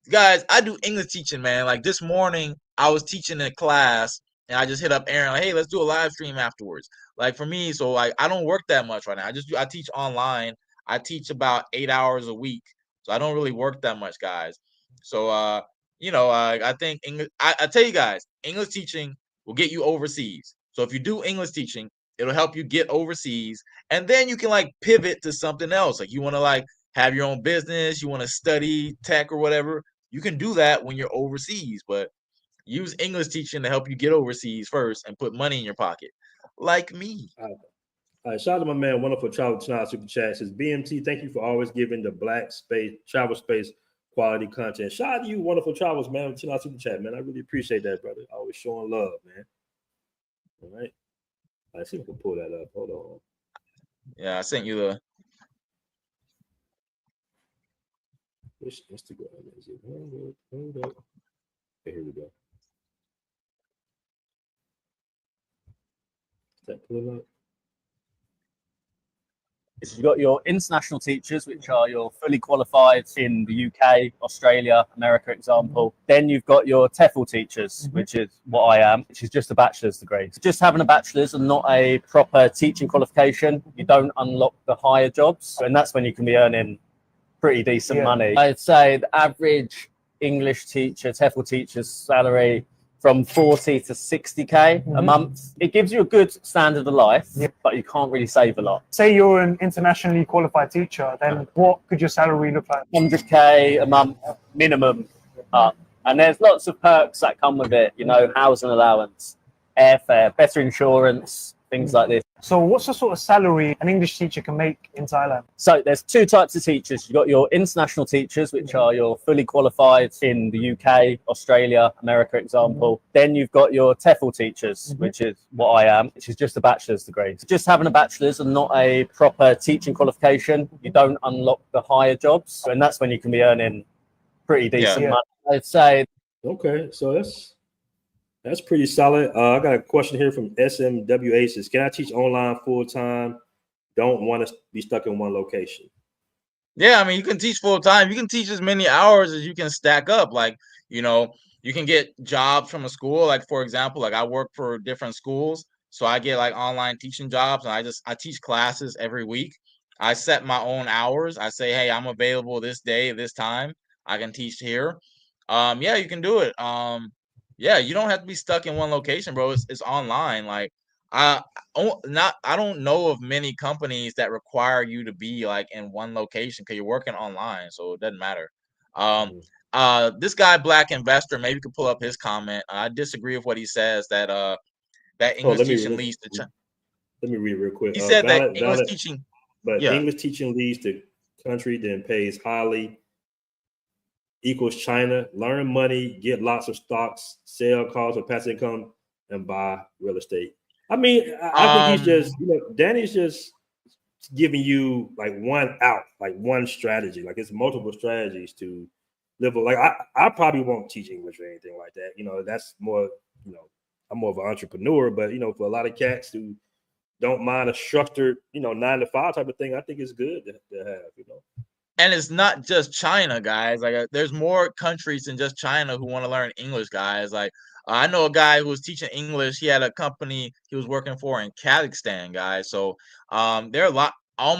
guys, I do English teaching, man. Like this morning, I was teaching a class, and I just hit up Aaron, like, hey, let's do a live stream afterwards. Like for me, so like I don't work that much right now. I teach online. I teach about 8 hours a week, so I don't really work that much, guys. So you know, I think English. I tell you guys, English teaching will get you overseas. So if you do English teaching, it'll help you get overseas, and then you can like pivot to something else. Like you want to like have your own business, you want to study tech or whatever, you can do that when you're overseas. But use English teaching to help you get overseas first and put money in your pocket, like me. All right, shout out to my man, Wonderful Travel tonight. Super chat says BMT. Thank you for always giving the black space travel space quality content. Shout out to you, Wonderful Travels, man. Tonight Super chat, man. I really appreciate that, brother. Always showing love, man. All right, let's see if we can pull that up. Hold on. Yeah, I sent you the. Which Instagram is it? Hold up. Okay, here we go. Is that pulling up? is you've got your international teachers, which are your fully qualified in the UK, Australia, America, example. Then you've got your TEFL teachers, which is what I am, which is just a bachelor's degree. So just having a bachelor's and not a proper teaching qualification, you don't unlock the higher jobs. And that's when you can be earning pretty decent money. I'd say the average English teacher, TEFL teacher's salary from 40 to 60k a month. It gives you a good standard of life, but you can't really save a lot. Say you're an internationally qualified teacher, then what could your salary look like? 100k a month minimum up. And there's lots of perks that come with it, you know, housing allowance, airfare, better insurance, things like this. So what's the sort of salary an English teacher can make in Thailand? So there's two types of teachers. You've got your international teachers, which are your fully qualified in the UK, Australia, America, example. Then you've got your TEFL teachers, which is what I am, which is just a bachelor's degree. So just having a bachelor's and not a proper teaching qualification, you don't unlock the higher jobs. And that's when you can be earning pretty decent money. I'd say. Okay, so that's pretty solid. I got a question here from SMWA. Says, can I teach online full time? Don't want to be stuck in one location. Yeah, I mean, you can teach full time. You can teach as many hours as you can stack up. Like, you know, you can get jobs from a school. Like, for example, like I work for different schools. So I get like online teaching jobs, and I teach classes every week. I set my own hours. I say, hey, I'm available this day, this time. I can teach here. Yeah, you can do it. Yeah, you don't have to be stuck in one location, bro. It's online. Like I don't know of many companies that require you to be like in one location because you're working online, so it doesn't matter. This guy, Black Investor, maybe you could pull up his comment. I disagree with what he says that English teaching leads to. Let me read it real quick. He said that English teaching, but English teaching leads to country, then pays highly. Equals China, learn money, get lots of stocks, sell cars or passive income, and buy real estate. I mean, I think he's just, you know, Danny's just giving you like one out, like one strategy. Like it's multiple strategies to live. Like I probably won't teach English or anything like that. You know, that's more, you know, I'm more of an entrepreneur, but you know, for a lot of cats who don't mind a structured, you know, 9 to 5 type of thing, I think it's good to have, you know. And it's not just China, guys. Like there's more countries than just China who want to learn English, guys. Like I know a guy who was teaching English. He had a company he was working for in Kazakhstan, guys. So there are a lot,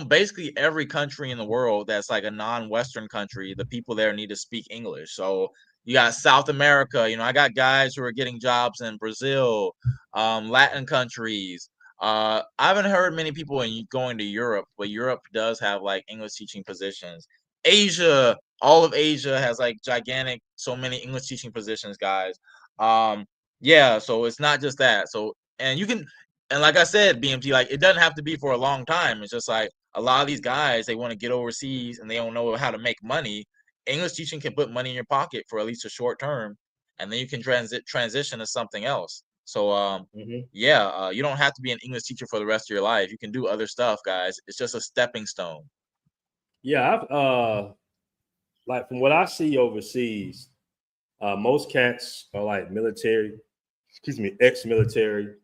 basically every country in the world that's like a non-Western country, the people there need to speak English. So you got South America. You know, I got guys who are getting jobs in Brazil, Latin countries. I haven't heard many people going to Europe, but Europe does have like English teaching positions. Asia, all of Asia has like gigantic, so many English teaching positions, guys. Yeah, so it's not just that. So, and you can, And like I said, BMT, like it doesn't have to be for a long time. It's just like a lot of these guys, they want to get overseas and they don't know how to make money. English teaching can put money in your pocket for at least a short term, and then you can transition to something else. So yeah, you don't have to be an English teacher for the rest of your life. You can do other stuff, guys. It's just a stepping stone. Yeah, I've like from what I see overseas, most cats are like military, ex-military.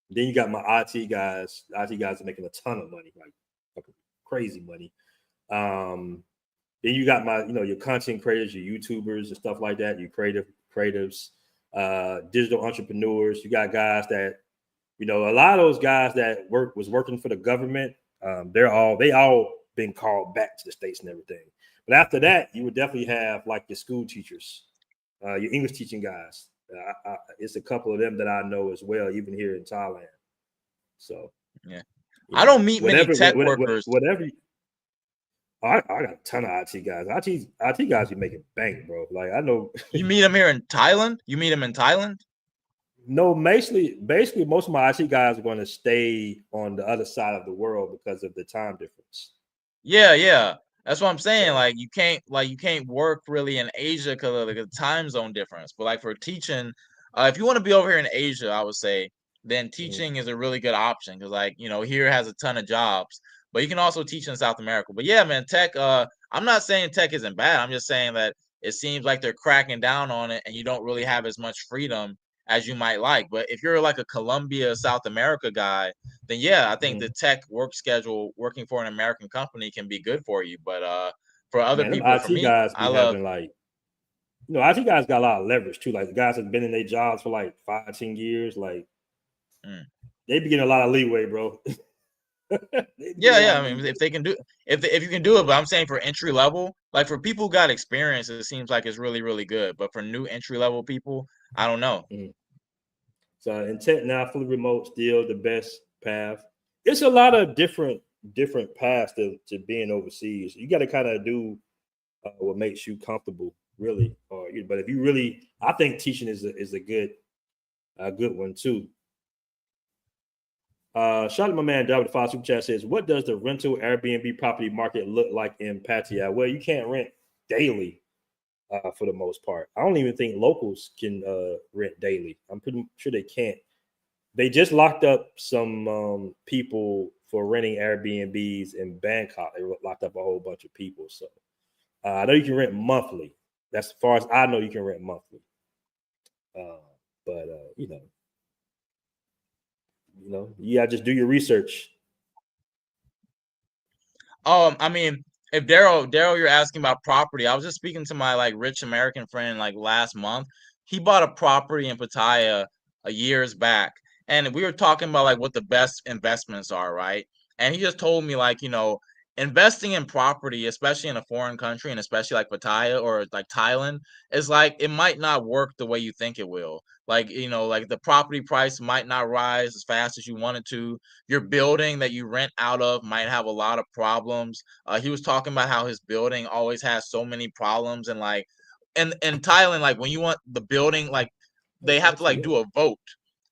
Then you got my IT guys. IT guys are making a ton of money, like crazy money. Then you got my, your content creators, your YouTubers and stuff like that, your creatives, digital entrepreneurs. You got guys that, a lot of those guys that was working for the government. They all been called back to the States and everything. But after that, you would definitely have like your school teachers, your English teaching guys. It's a couple of them that I know as well, even here in Thailand. So yeah, I don't meet many tech workers. I got a ton of IT guys. IT guys be making bank, bro. Like I know. You meet them here in Thailand? You meet them in Thailand? No, basically, most of my IT guys are going to stay on the other side of the world because of the time difference. Yeah. That's what I'm saying. Like you can't work really in Asia because of the time zone difference. But like for teaching, if you want to be over here in Asia, I would say then teaching is a really good option because here has a ton of jobs. But you can also teach in South America. But yeah, man, tech. I'm not saying tech isn't bad. I'm just saying that it seems like they're cracking down on it, and you don't really have as much freedom as you might like. But if you're like a Colombia, South America guy, then yeah, I think the tech work schedule working for an American company can be good for you. But for other people, for me, guys I love like, IT guys got a lot of leverage too. Like the guys have been in their jobs for like 5-10 years. Like they be getting a lot of leeway, bro. Yeah. I mean, if they can do, if you can do it, but I'm saying for entry level, like for people who got experience, it seems like it's really, really good. But for new entry level people, I don't know. So in tech now, fully remote, still the best path. It's a lot of different paths to being overseas. You got to kind of do what makes you comfortable, really. But if you really, I think teaching is a good one too. Shout out to my man David Fox Super Chat says, what does the rental Airbnb property market look like in Pattaya? Well, you can't rent daily for the most part. I don't even think locals can rent daily. I'm pretty sure they can't. They just locked up some people for renting Airbnbs in Bangkok. They locked up a whole bunch of people. So I know you can rent monthly. That's as far as I know you can rent monthly. But you gotta just do your research. I mean, if Daryl, you're asking about property. I was just speaking to my like rich American friend like last month. He bought a property in Pattaya years back, and we were talking about like what the best investments are, right? And he just told me like, investing in property, especially in a foreign country, and especially like Pattaya or like Thailand, is like it might not work the way you think it will. Like, like the property price might not rise as fast as you want it to. Your building that you rent out of might have a lot of problems. He was talking about how his building always has so many problems, and like in Thailand, like when you want the building, like they have to like do a vote.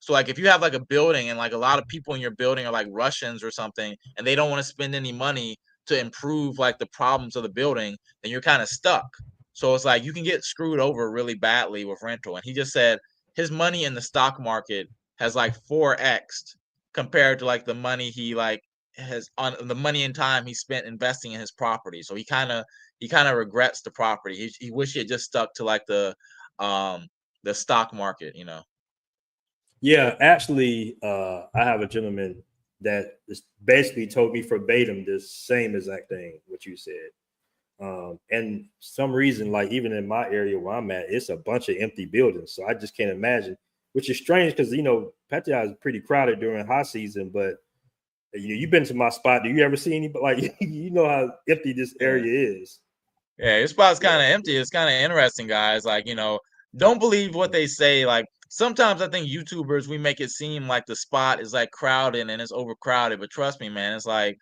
So like if you have like a building and like a lot of people in your building are like Russians or something, and they don't want to spend any money to improve like the problems of the building, then you're kind of stuck. So it's like you can get screwed over really badly with rental. And he just said his money in the stock market has like 4x compared to like the money he like has on the money and time he spent investing in his property. So he kind of regrets the property. He wish he had just stuck to like the stock market, Yeah, actually, I have a gentleman that basically told me verbatim the same exact thing what you said. And some reason, like even in my area where I'm at, it's a bunch of empty buildings. So I just can't imagine, which is strange because Pattaya is pretty crowded during high season. But you've been to my spot. Do you ever see anybody like you know how empty this area is? Yeah, your spot's kind of empty. It's kind of interesting, guys. Like, don't believe what they say. Like sometimes I think YouTubers, we make it seem like the spot is like crowded and it's overcrowded. But trust me, man, it's like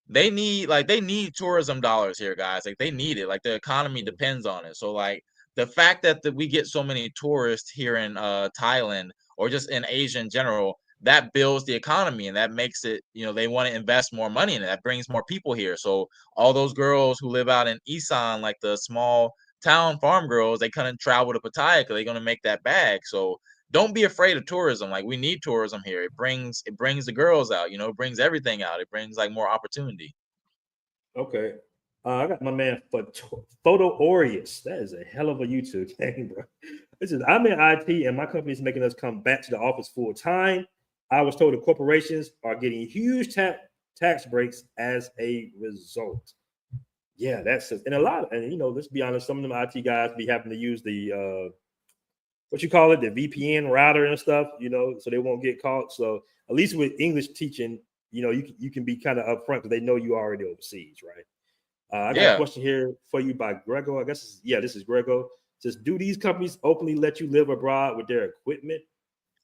they need tourism dollars here, guys. Like they need it. Like the economy depends on it. So like the fact that we get so many tourists here in Thailand or just in Asia in general, that builds the economy and that makes it, they want to invest more money in it. That brings more people here. So all those girls who live out in Isan, like the small town farm girls, they couldn't travel to Pattaya because they're going to make that bag. So don't be afraid of tourism. Like, we need tourism here. It brings the girls out, it brings everything out. It brings like more opportunity. Okay. I got my man Photo Aureus. That is a hell of a YouTube name, bro. Listen, I'm in IT and my company is making us come back to the office full time. I was told the corporations are getting huge tax breaks as a result. Yeah, that's and a lot. And let's be honest, some of them IT guys be having to use the what you call it, the VPN router and stuff, so they won't get caught. So at least with English teaching, you can be kind of upfront because they know you already overseas, right? I got a question here for you by Grego. I guess, this is Grego. Says, do these companies openly let you live abroad with their equipment?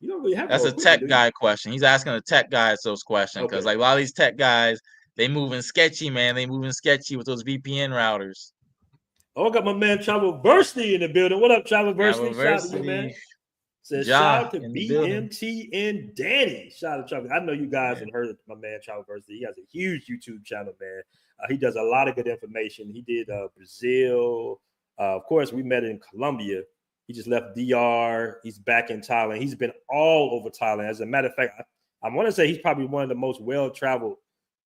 You don't really have That's a tech guy question. He's asking the tech guys those questions because like a lot of these tech guys, they moving sketchy, man. They moving sketchy with those VPN routers. Oh, I got my man Travelversity in the building. What up, Travelversity? Shout out to you, man. Says shout out to BMT and Danny. Shout out to Travel. I know you guys have heard of my man Travelversity. He has a huge YouTube channel, man. He does a lot of good information. He did Brazil. Of course, we met in Colombia. He just left DR. He's back in Thailand. He's been all over Thailand. As a matter of fact, I want to say he's probably one of the most well-traveled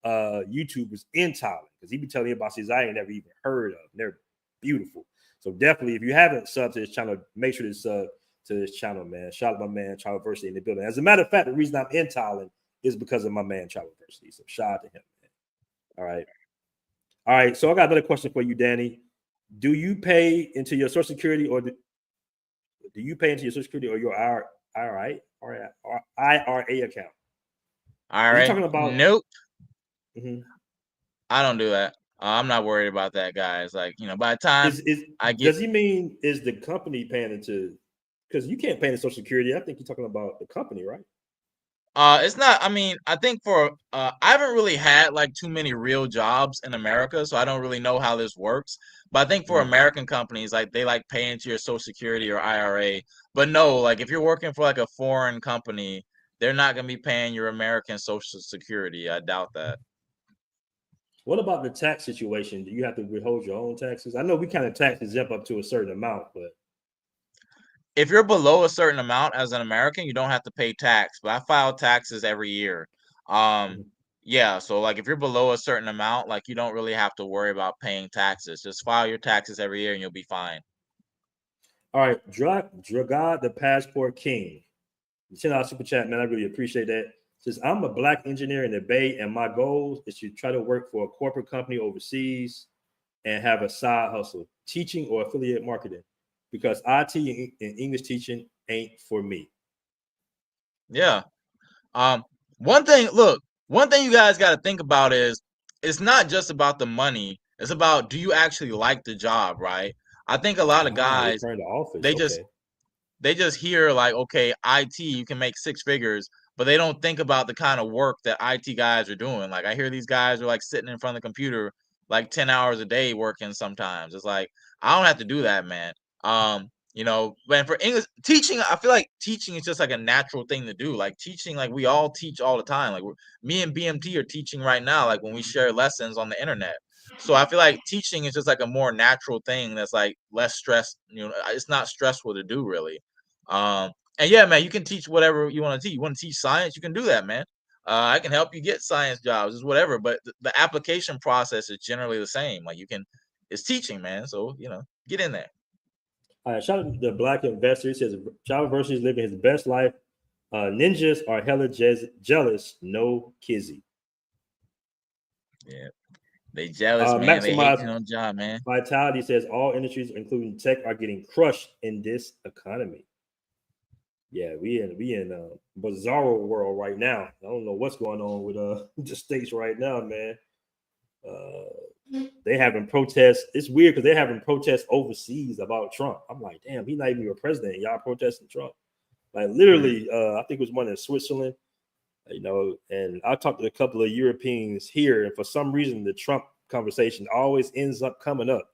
YouTubers in Thailand because he be telling me about cities I ain't never even heard of. They're beautiful. So definitely, if you haven't subbed to his channel, make sure to sub to his channel, man. Shout out to my man Travelversity in the building. As a matter of fact, the reason I'm in Thailand is because of my man Travelversity. So shout out to him, man. All right. So I got another question for you, Danny. Do you pay into your Social Security or do you pay into your Social Security or your IRA account? IRA? Talking about? Nope. I don't do that. I'm not worried about that, guys. Like, by the time does he mean is the company paying into? Because you can't pay into Social Security. I think you're talking about the company, right? It's not. I mean, I think I haven't really had like too many real jobs in America, so I don't really know how this works. But I think for American companies, like they like pay into your Social Security or IRA. But no, like if you're working for like a foreign company, they're not gonna be paying your American Social Security. I doubt that. What about the tax situation? Do you have to withhold your own taxes? I know we kind of tax exempt up to a certain amount, but if you're below a certain amount as an American, you don't have to pay tax. But I file taxes every year. Yeah, so like if you're below a certain amount, like you don't really have to worry about paying taxes. Just file your taxes every year and you'll be fine. All right, Dragad the Passport King. $10 super chat, man. I really appreciate that. Says I'm a black engineer in the Bay, and my goal is to try to work for a corporate company overseas and have a side hustle, teaching or affiliate marketing, because IT and English teaching ain't for me. Yeah. One thing you guys got to think about is it's not just about the money. It's about, do you actually like the job, right? I think a lot of guys, they just hear like, okay, IT, you can make 6 figures, but they don't think about the kind of work that IT guys are doing. Like I hear these guys are like sitting in front of the computer like 10 hours a day working sometimes. It's like, I don't have to do that, man. When for English teaching, I feel like teaching is just like a natural thing to do. Like teaching, like we all teach all the time. Like me and BMT are teaching right now, like when we share lessons on the internet. So I feel like teaching is just like a more natural thing that's like less stress. It's not stressful to do really. And yeah, man, you can teach whatever you want to teach. You want to teach science, you can do that, man. I can help you get science jobs, it's whatever. But the application process is generally the same. Like it's teaching, man. So get in there. All right, shout out to the Black Investor. He says Travelversity is living his best life. Ninjas are hella jealous. No kizzy. Yeah, they jealous, man. They hate on job, man. Vitality says all industries, including tech, are getting crushed in this economy. Yeah, we in a bizarro world right now. I don't know what's going on with the states right now, man. They having protests. It's weird because they're having protests overseas about Trump. I'm like, damn, he's not even your president. Y'all protesting Trump. Like literally, I think it was one in Switzerland, and I talked to a couple of Europeans here, and for some reason the Trump conversation always ends up coming up.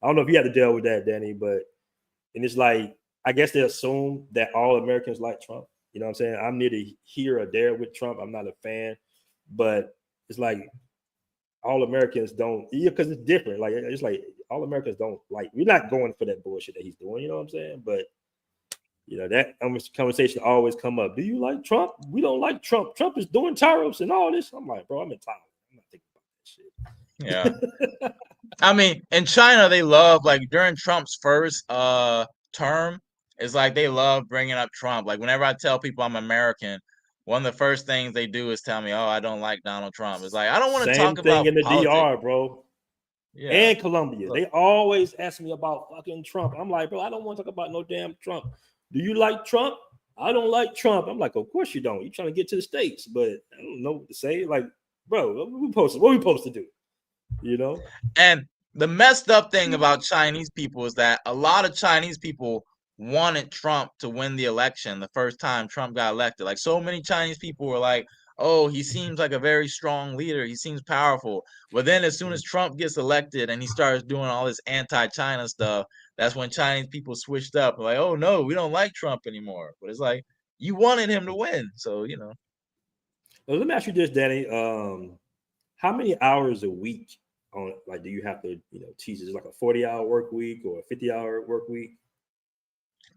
I don't know if you had to deal with that, Danny, and it's like, I guess they assume that all Americans like Trump. You know what I'm saying? I'm neither here or there with Trump. I'm not a fan, but it's like all Americans don't, because it's different. Like it's like all Americans don't like. We're not going for that bullshit that he's doing. You know what I'm saying? But that conversation always come up. Do you like Trump? We don't like Trump. Trump is doing tariffs and all this. I'm like, bro, I'm in Thailand. I'm not thinking about that shit. Yeah. I mean, in China, they love, like, during Trump's first term, it's like they love bringing up Trump. Like, whenever I tell people I'm American, one of the first things they do is tell me, "Oh, I don't like Donald Trump." It's like, I don't want to talk about Same thing in the politics. DR, bro. Yeah. And Colombia. They always ask me about fucking Trump. I'm like, bro, I don't want to talk about no damn Trump. Do you like Trump? I don't like Trump. I'm like, of course you don't. You're trying to get to the States, but I don't know what to say. Like, bro, what we supposed to do? And the messed up thing about Chinese people is that a lot of Chinese people wanted Trump to win the election the first time Trump got elected. Like, so many Chinese people were like, oh, he seems like a very strong leader. He seems powerful. But then as soon as Trump gets elected and he starts doing all this anti-China stuff, that's when Chinese people switched up. Like, oh, no, we don't like Trump anymore. But it's like, you wanted him to win. So, Well, let me ask you this, Danny. How many hours a week do you have to, teach? Is it like a 40-hour work week or a 50-hour work week?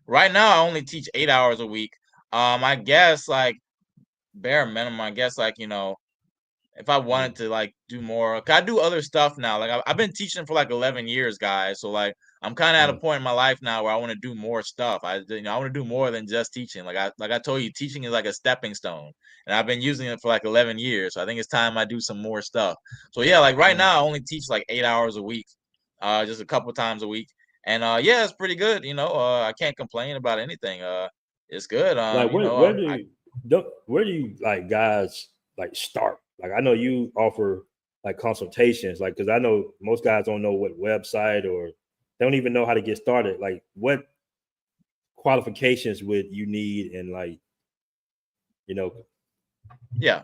Right now, I only teach 8 hours a week. I guess, like, bare minimum, I guess, like, if I wanted to, like, do more, I do other stuff now. Like, I've been teaching for like 11 years, guys. So, like, I'm kind of at a point in my life now where I want to do more stuff. I want to do more than just teaching. Like I told you, teaching is like a stepping stone, and I've been using it for like 11 years. So I think it's time I do some more stuff. So yeah, like right now I only teach like 8 hours a week, just a couple times a week, and yeah, it's pretty good. I can't complain about anything. It's good. Like where do you like guys like start? Like I know you offer like consultations, like because I know most guys don't know what website or they don't even know how to get started. Like what qualifications would you need and like, Yeah.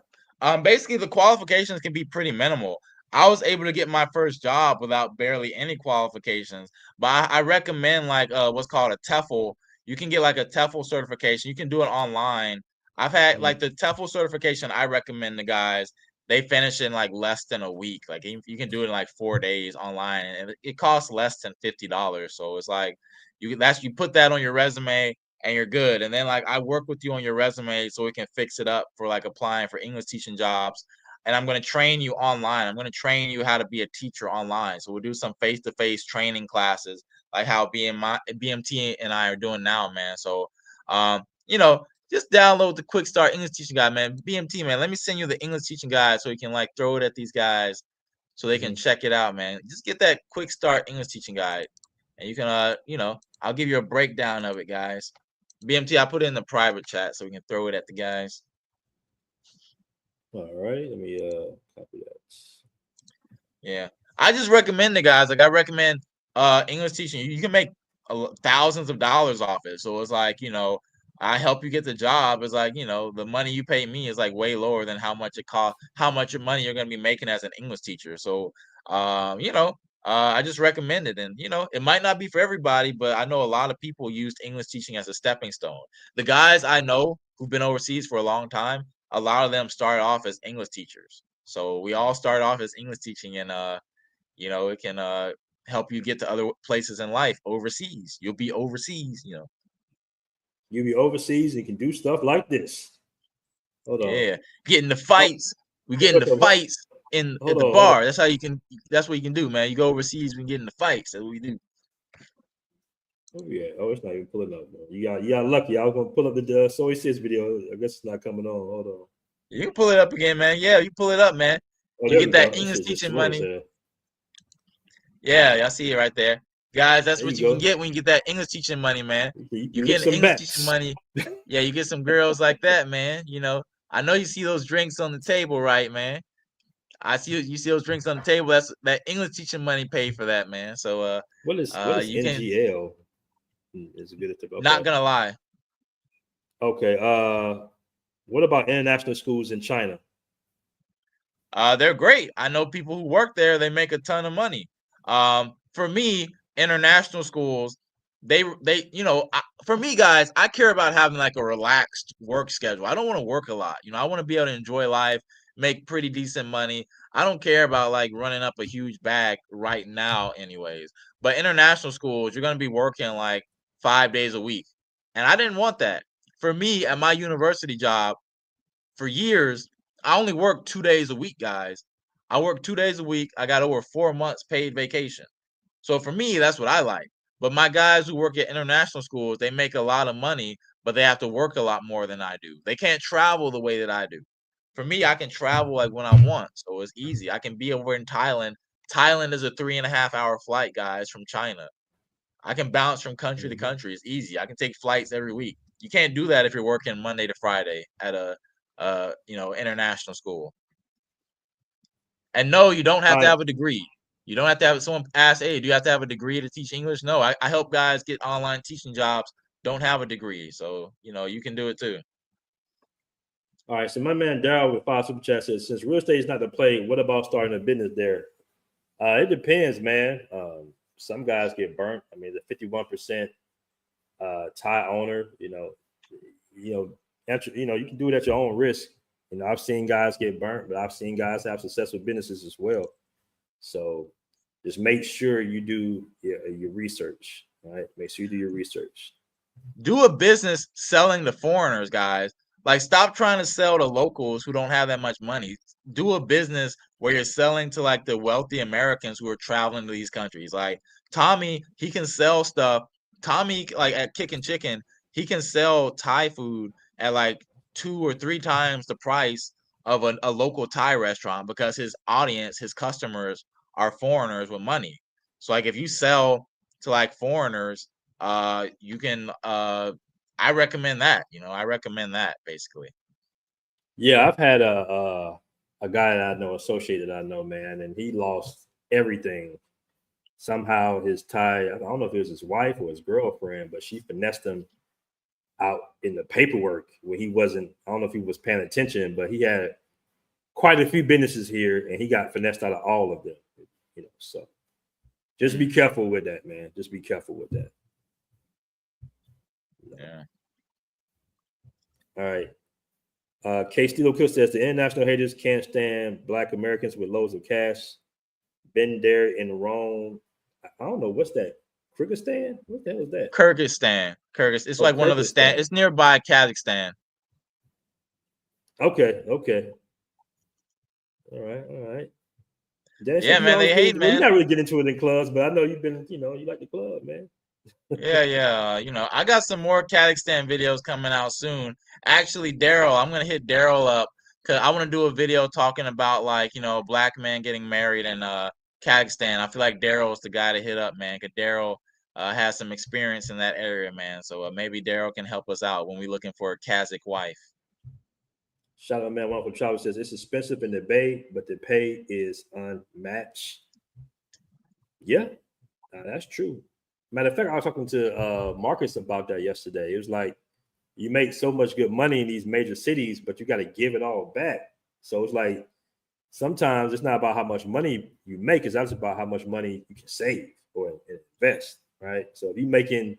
Basically the qualifications can be pretty minimal. I was able to get my first job without barely any qualifications, but I recommend like what's called a TEFL. You can get like a TEFL certification. You can do it online. I've had like the TEFL certification. I recommend the guys. They finish in like less than a week. Like you can do it in like 4 days online, and it costs less than $50. So it's like you put that on your resume and you're good. And then like I work with you on your resume so we can fix it up for like applying for English teaching jobs. And I'm going to train you online. I'm going to train you how to be a teacher online. So we'll do some face-to-face training classes like how BMT and I are doing now, man. So, just download the Quick Start English Teaching Guide, man. BMT, man, let me send you the English Teaching Guide so you can like throw it at these guys so they can check it out, man. Just get that Quick Start English Teaching Guide. And you can, I'll give you a breakdown of it, guys. BMT, I put it in the private chat so we can throw it at the guys. All right, let me copy that. Yeah, I just recommend the guys. Like I recommend English teaching. You can make thousands of dollars off it. So it's like I help you get the job. It's like the money you pay me is like way lower than how much it costs, how much money you're gonna be making as an English teacher. So I just recommend it, and it might not be for everybody, but I know a lot of people used English teaching as a stepping stone. The guys I know who've been overseas for a long time, a lot of them started off as English teachers. So we all start off as English teaching, and it can help you get to other places in life overseas. You'll be overseas, You'll be overseas and can do stuff like this. Hold on. Yeah, get in the fights. We get in the fights at the bar. That's how you can. That's what you can do, man. You go overseas, we can get in the fights. That's what we do. Oh yeah. Oh, it's not even pulling up, man. You got lucky. I was gonna pull up the Soy Sis video. I guess it's not coming on. Hold on. You can pull it up again, man. Yeah, you pull it up, man. You get that English teaching money. Yeah, I see it right there. Guys, that's what you can get when you get that English teaching money, man. You get English teaching money. Yeah, you get some girls like that, man. I know you see those drinks on the table, right, man? You see those drinks on the table. That's that English teaching money paid for that, man. So what is NGL? Is good at the Not gonna lie. Okay. What about international schools in China? They're great. I know people who work there. They make a ton of money. For me, international schools, they for me, guys, I care about having like a relaxed work schedule. I don't want to work a lot. I want to be able to enjoy life, make pretty decent money. I don't care about like running up a huge bag right now anyways. But international schools, you're going to be working like 5 days a week. And I didn't want that. For me, at my university job, for years, I only worked 2 days a week, guys. I worked 2 days a week. I got over 4 months paid vacation. So for me, that's what I like. But my guys who work at international schools, they make a lot of money, but they have to work a lot more than I do. They can't travel the way that I do. For me, I can travel like when I want. So it's easy. I can be over in Thailand. Thailand is a 3.5 hour flight, guys, from China. I can bounce from country to country. It's easy. I can take flights every week. You can't do that if you're working Monday to Friday at a international school. And no, you don't have to have a degree. You don't have to have someone ask, hey, do you have to have a degree to teach English? No, I help guys get online teaching jobs, don't have a degree. So, you can do it too. All right. So my man Daryl with 5 Super Chat says, since real estate is not the play, what about starting a business there? It depends, man. Some guys get burnt. I mean, the 51% Thai owner, you can do it at your own risk. I've seen guys get burnt, but I've seen guys have successful businesses as well. So just make sure you do your research, right? Make sure you do your research. Do a business selling to foreigners, guys. Like, stop trying to sell to locals who don't have that much money. Do a business where you're selling to like the wealthy Americans who are traveling to these countries. Like Tommy, he can sell stuff. Tommy, like at Kickin' Chicken, he can sell Thai food at like 2 or 3 times the price of a local Thai restaurant because his audience, his customers are foreigners with money. So like if you sell to like foreigners, you can I recommend that. I recommend that basically. Yeah, I've had a guy that I know, associate that I know, man, and he lost everything. Somehow his Thai, I don't know if it was his wife or his girlfriend, but she finessed him out in the paperwork when he wasn't, I don't know if he was paying attention, but he had quite a few businesses here and he got finessed out of all of them. So just be careful with that, man. Just be careful with that. Yeah. All right. K Stilo Kill says the international haters can't stand Black Americans with loads of cash. Been there in Rome. I don't know what's that. Kyrgyzstan? What the hell is that? Kyrgyzstan. It's like one of the Kyrgyzstan. It's nearby Kazakhstan. Okay. All right. Dennis, yeah, man, they hate, man. You're not really getting into it in clubs, but I know you've been, you like the club, man. Yeah. I got some more Kazakhstan videos coming out soon. Actually, Daryl, I'm gonna hit Daryl up because I want to do a video talking about like Black men getting married in Kazakhstan. I feel like Daryl is the guy to hit up, man, because Daryl has some experience in that area, man. So maybe Daryl can help us out when we're looking for a Kazakh wife. Shout out, man. One from Travis says it's expensive in the Bay, but the pay is unmatched. Yeah, that's true. Matter of fact, I was talking to Marcus about that yesterday. It was like you make so much good money in these major cities, but you got to give it all back. So it's like sometimes it's not about how much money you make, it's actually about how much money you can save or invest, right? So if you're making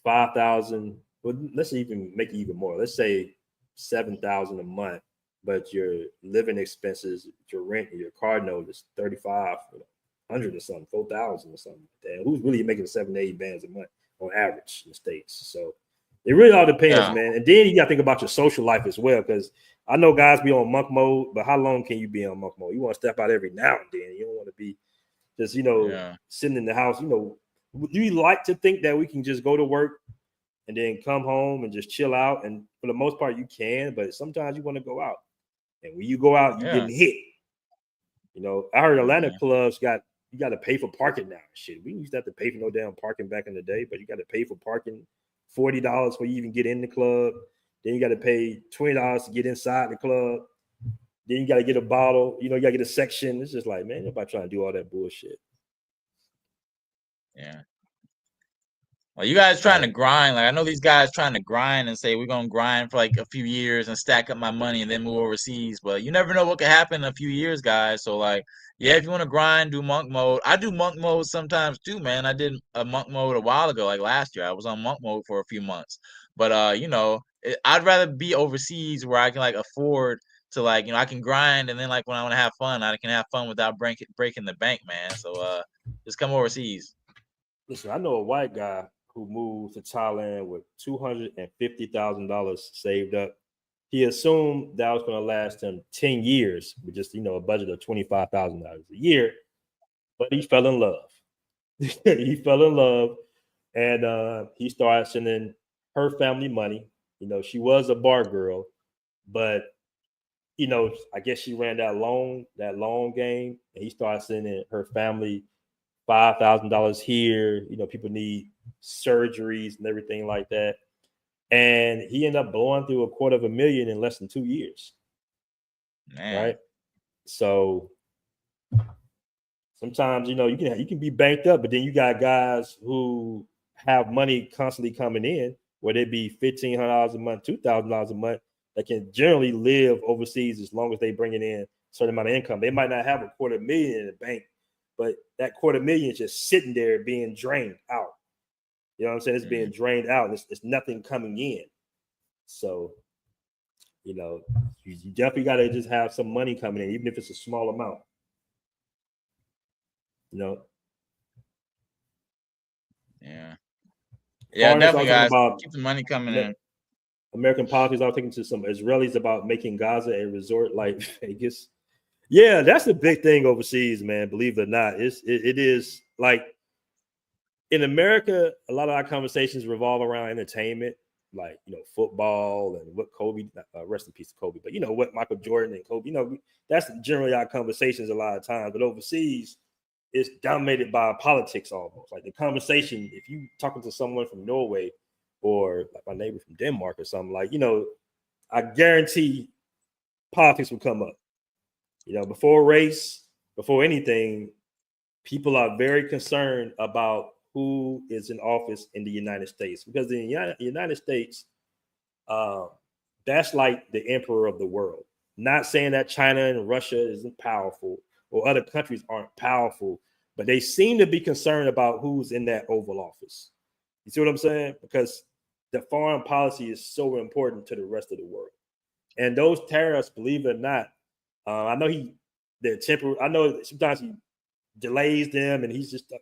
5,000, well, let's even make it even more. Let's say 7,000 a month, but your living expenses, your rent, and your car note is 3,500 or something, 4,000 or something like that. Who's really making 7 to 8 bands a month on average in the States? So it really all depends, man. And then you got to think about your social life as well, because I know guys be on monk mode, but how long can you be on monk mode? You want to step out every now and then. You don't want to be just, sitting in the house. Do you like to think that we can just go to work and then come home and just chill out? And for the most part, you can, but sometimes you want to go out. And when you go out, you're getting hit. I heard Atlanta clubs you got to pay for parking now. Shit, we used to have to pay for no damn parking back in the day, but you got to pay for parking $40 for you even get in the club. Then you got to pay $20 to get inside the club. Then you got to get a bottle. You got to get a section. It's just like, man, nobody trying to do all that bullshit. Yeah. Like you guys trying to grind. Like I know these guys trying to grind and say we're gonna grind for like a few years and stack up my money and then move overseas. But you never know what could happen in a few years, guys. So like, yeah, if you want to grind, do monk mode. I do monk mode sometimes too, man. I did a monk mode a while ago, like last year. I was on monk mode for a few months. But I'd rather be overseas where I can like afford to like, I can grind and then like when I want to have fun, I can have fun without breaking the bank, man. So just come overseas. Listen, I know a white guy who moved to Thailand with $250,000 saved up. He assumed that was going to last him 10 years with just, a budget of $25,000 a year. But he fell in love. He fell in love, and he started sending her family money. She was a bar girl, but, I guess she ran that loan game, and he started sending her family $5,000 here. People need surgeries and everything like that. And he ended up blowing through $250,000 in less than 2 years. Man. Right. So sometimes, you can be banked up, but then you got guys who have money constantly coming in, whether it be $1,500 a month, $2,000 a month, that can generally live overseas as long as they bring in a certain amount of income. They might not have $250,000 in the bank, but that $250,000 is just sitting there being drained out. You know what I'm saying? It's being drained out. It's nothing coming in. So, you definitely got to just have some money coming in, even if it's a small amount. Yeah. Foreigners Definitely, guys. About keep the money coming in. American politics. I was talking to some Israelis about making Gaza a resort like Vegas. Yeah, that's a big thing overseas, man. Believe it or not, it is like in America. A lot of our conversations revolve around entertainment, like football and what Kobe. Rest in peace, Kobe. But what Michael Jordan and Kobe. That's generally our conversations a lot of times. But overseas, it's dominated by politics almost. Like the conversation, if you talking to someone from Norway or like my neighbor from Denmark or something, like I guarantee politics will come up. Before race, before anything, people are very concerned about who is in office in the United States, because in the United States, that's like the emperor of the world. Not saying that China and Russia isn't powerful or other countries aren't powerful, but they seem to be concerned about who's in that Oval Office. You see what I'm saying? Because the foreign policy is so important to the rest of the world. And those tariffs, believe it or not, I know they're temporary. I know sometimes he delays them, and he's just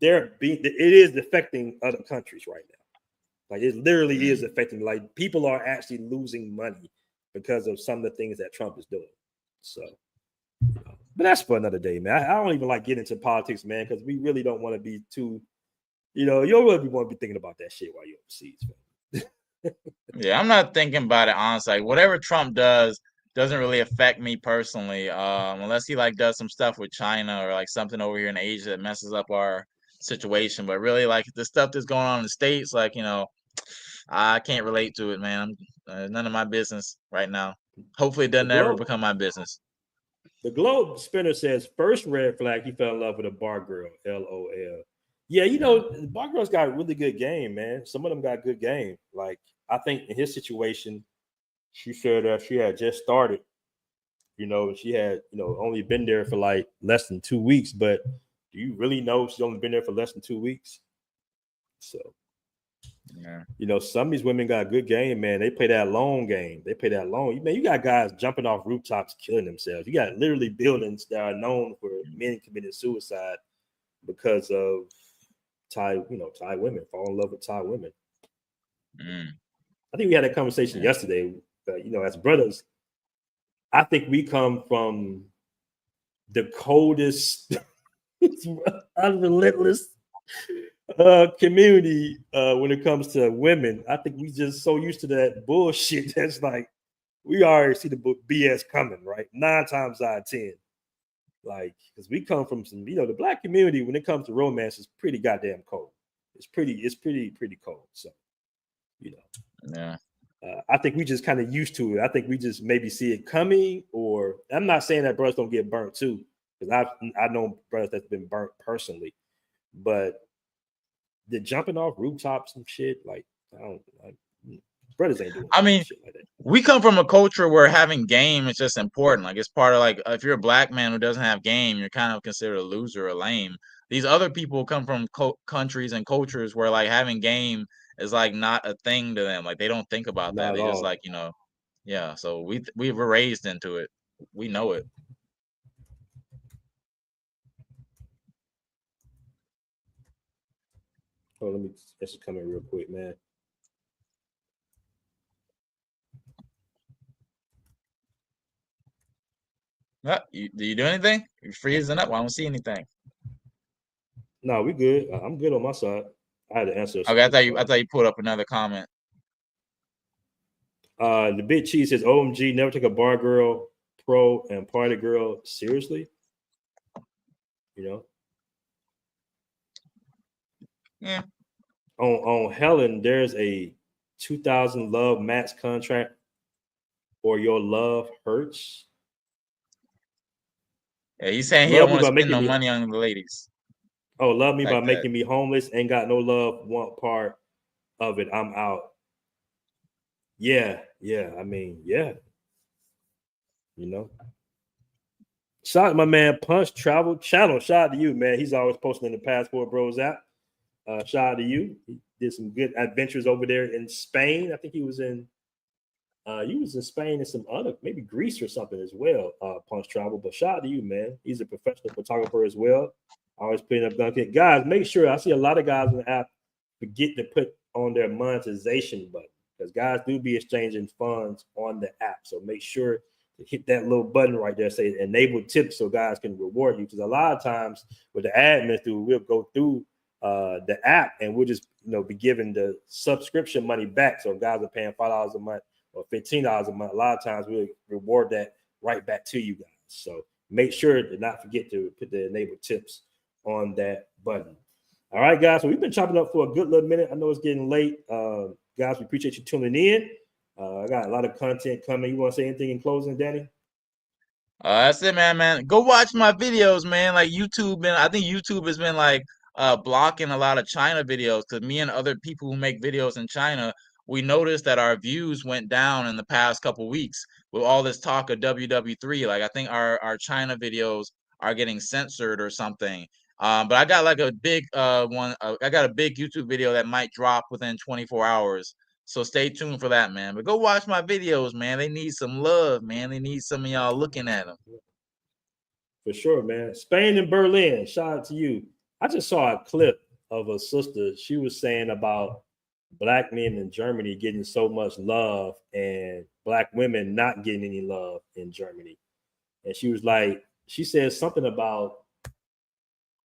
it is affecting other countries right now. Like it literally is affecting. Like people are actually losing money because of some of the things that Trump is doing. So, but that's for another day, man. I don't even like getting into politics, man, because we really don't want to be too. You don't really want to be thinking about that shit while you're overseas, man. Yeah, I'm not thinking about it honestly. Like whatever Trump does doesn't really affect me personally, unless he like does some stuff with China or like something over here in Asia that messes up our situation. But really, like the stuff that's going on in the States, like I can't relate to it, man. None of my business right now. Hopefully, it doesn't ever become my business. The Globe Spinner says first red flag, he fell in love with a bar girl. LOL. Yeah, the bar girls got a really good game, man. Some of them got good game. Like I think in his situation, she said she had just started. She had only been there for like less than 2 weeks. But do you really know she's only been there for less than 2 weeks? So, some of these women got good game, man. They play that long game. They play that long. Man, you got guys jumping off rooftops, killing themselves. You got literally buildings that are known for men committing suicide because of Thai women, fall in love with Thai women. I think we had a conversation yesterday. As brothers, I think we come from the coldest, unrelentless community when it comes to women. I think we just so used to that bullshit that's like we already see the BS coming, right? 9 times out of 10. Like, because we come from some, the black community when it comes to romance is pretty goddamn cold. It's pretty cold. So, I think we just kind of used to it. I think we just maybe see it coming, or I'm not saying that brothers don't get burnt too, because I know brothers that's been burnt personally, but the jumping off rooftops and shit. Like I don't like brothers ain't doing. I mean, shit like that. we come from a culture where having game is just important. Like it's part of like if you're a black man who doesn't have game, you're kind of considered a loser or lame. These other people come from countries and cultures where like having game is like not a thing to them. Like they don't think about that. Not They at just all. like, you know, yeah. So we were raised into it. We know it. Oh, let me just come in real quick, man. Yeah, do you do anything? You're freezing up. I don't see anything. No, we good. I'm good on my side. I had to answer. Okay, I thought you put up another comment. The Big Cheese says, "OMG, never take a bar girl, pro, and party girl seriously." You know. Yeah. On Helen, there's a 2,000 love max contract, or your love hurts. Yeah, he's saying he Love don't me want to by spend making no me. money on the ladies. Oh, love me by Like that. making me homeless. Ain't got no love. Want part of it. I'm out. Yeah. I mean, yeah. You know. Shout out to my man Punch Travel Channel. Shout out to you, man. He's always posting in the Passport Bros app. Shout out to you. He did some good adventures over there in Spain. I think he was in Spain and some other, maybe Greece or something as well. Punch Travel. But shout out to you, man. He's a professional photographer as well. Always putting up gun kit. Guys, make sure I see a lot of guys in the app forget to put on their monetization button because guys do be exchanging funds on the app. So make sure to hit that little button right there, say enable tips so guys can reward you. Because a lot of times what the admins do, we'll go through the app and we'll just be giving the subscription money back. So if guys are paying $5 a month or $15 a month, a lot of times we'll reward that right back to you guys. So make sure to not forget to put the enable tips on that button. All right, guys. So we've been chopping up for a good little minute. I know it's getting late. Guys, we appreciate you tuning in. I got a lot of content coming. You want to say anything in closing, Danny? That's it, man. Go watch my videos, man. Like YouTube, I think YouTube has been like blocking a lot of China videos because me and other people who make videos in China, we noticed that our views went down in the past couple weeks with all this talk of WW3. Like I think our China videos are getting censored or something. But I got like a big one. I got a big YouTube video that might drop within 24 hours. So stay tuned for that, man. But go watch my videos, man. They need some love, man. They need some of y'all looking at them. For sure, man. Spain and Berlin. Shout out to you. I just saw a clip of a sister. She was saying about black men in Germany getting so much love and black women not getting any love in Germany. And she was like, she said something about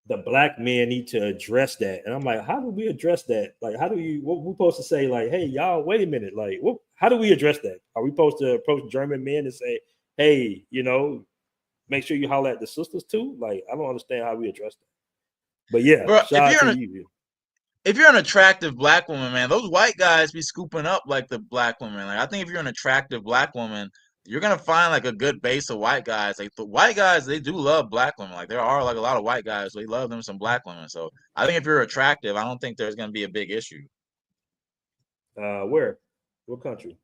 the black men need to address that. And I'm like, how do we address that? Like, how do you, what we're supposed to say? Like, hey, y'all, wait a minute. Like, how do we address that? Are we supposed to approach German men and say, hey, make sure you holler at the sisters too? Like, I don't understand how we address that. But yeah, bro, shout out to you. If you're an attractive black woman, man, those white guys be scooping up like the black women. Like I think if you're an attractive black woman, you're gonna find like a good base of white guys. Like the white guys, they do love black women. Like there are like a lot of white guys, they love them some black women. So I think if you're attractive, I don't think there's gonna be a big issue. Where? What country?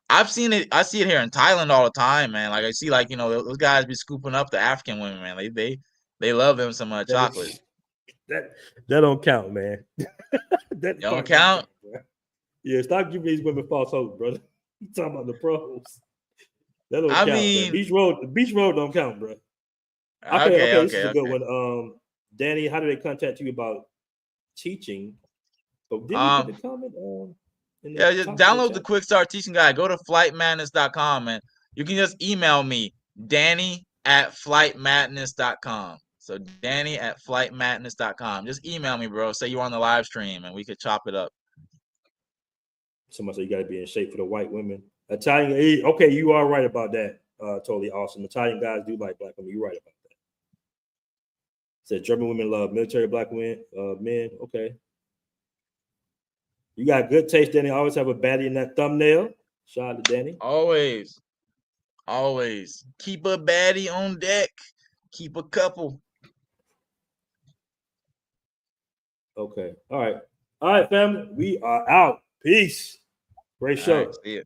I've seen it. I see it here in Thailand all the time, man. Like I see, like those guys be scooping up the African women, man. They love them some chocolate. That don't count, man. That don't count. Yeah, stop giving these women false hope, brother. You talking about the pros? That don't count. Mean, man. Beach Road don't count, bro. Okay. This is a good one. Danny, how do they contact you about teaching? Oh, did we put the comment on? Yeah, just download the Quick Start Teaching Guide. Go to flightmadness.com and you can just email me, Danny@flightmadness.com. So Danny@flightmadness.com. Just email me, bro. Say you're on the live stream and we could chop it up. Somebody said you got to be in shape for the white women. Italian, okay, you are right about that. Totally awesome. Italian guys do like black women. You're right about that. Said German women love military black men. Okay. You got good taste, Danny. Always have a baddie in that thumbnail. Shout out to Danny. Always. Keep a baddie on deck. Keep a couple. Okay. All right. All right, family. We are out. Peace. Great All show. right, see ya.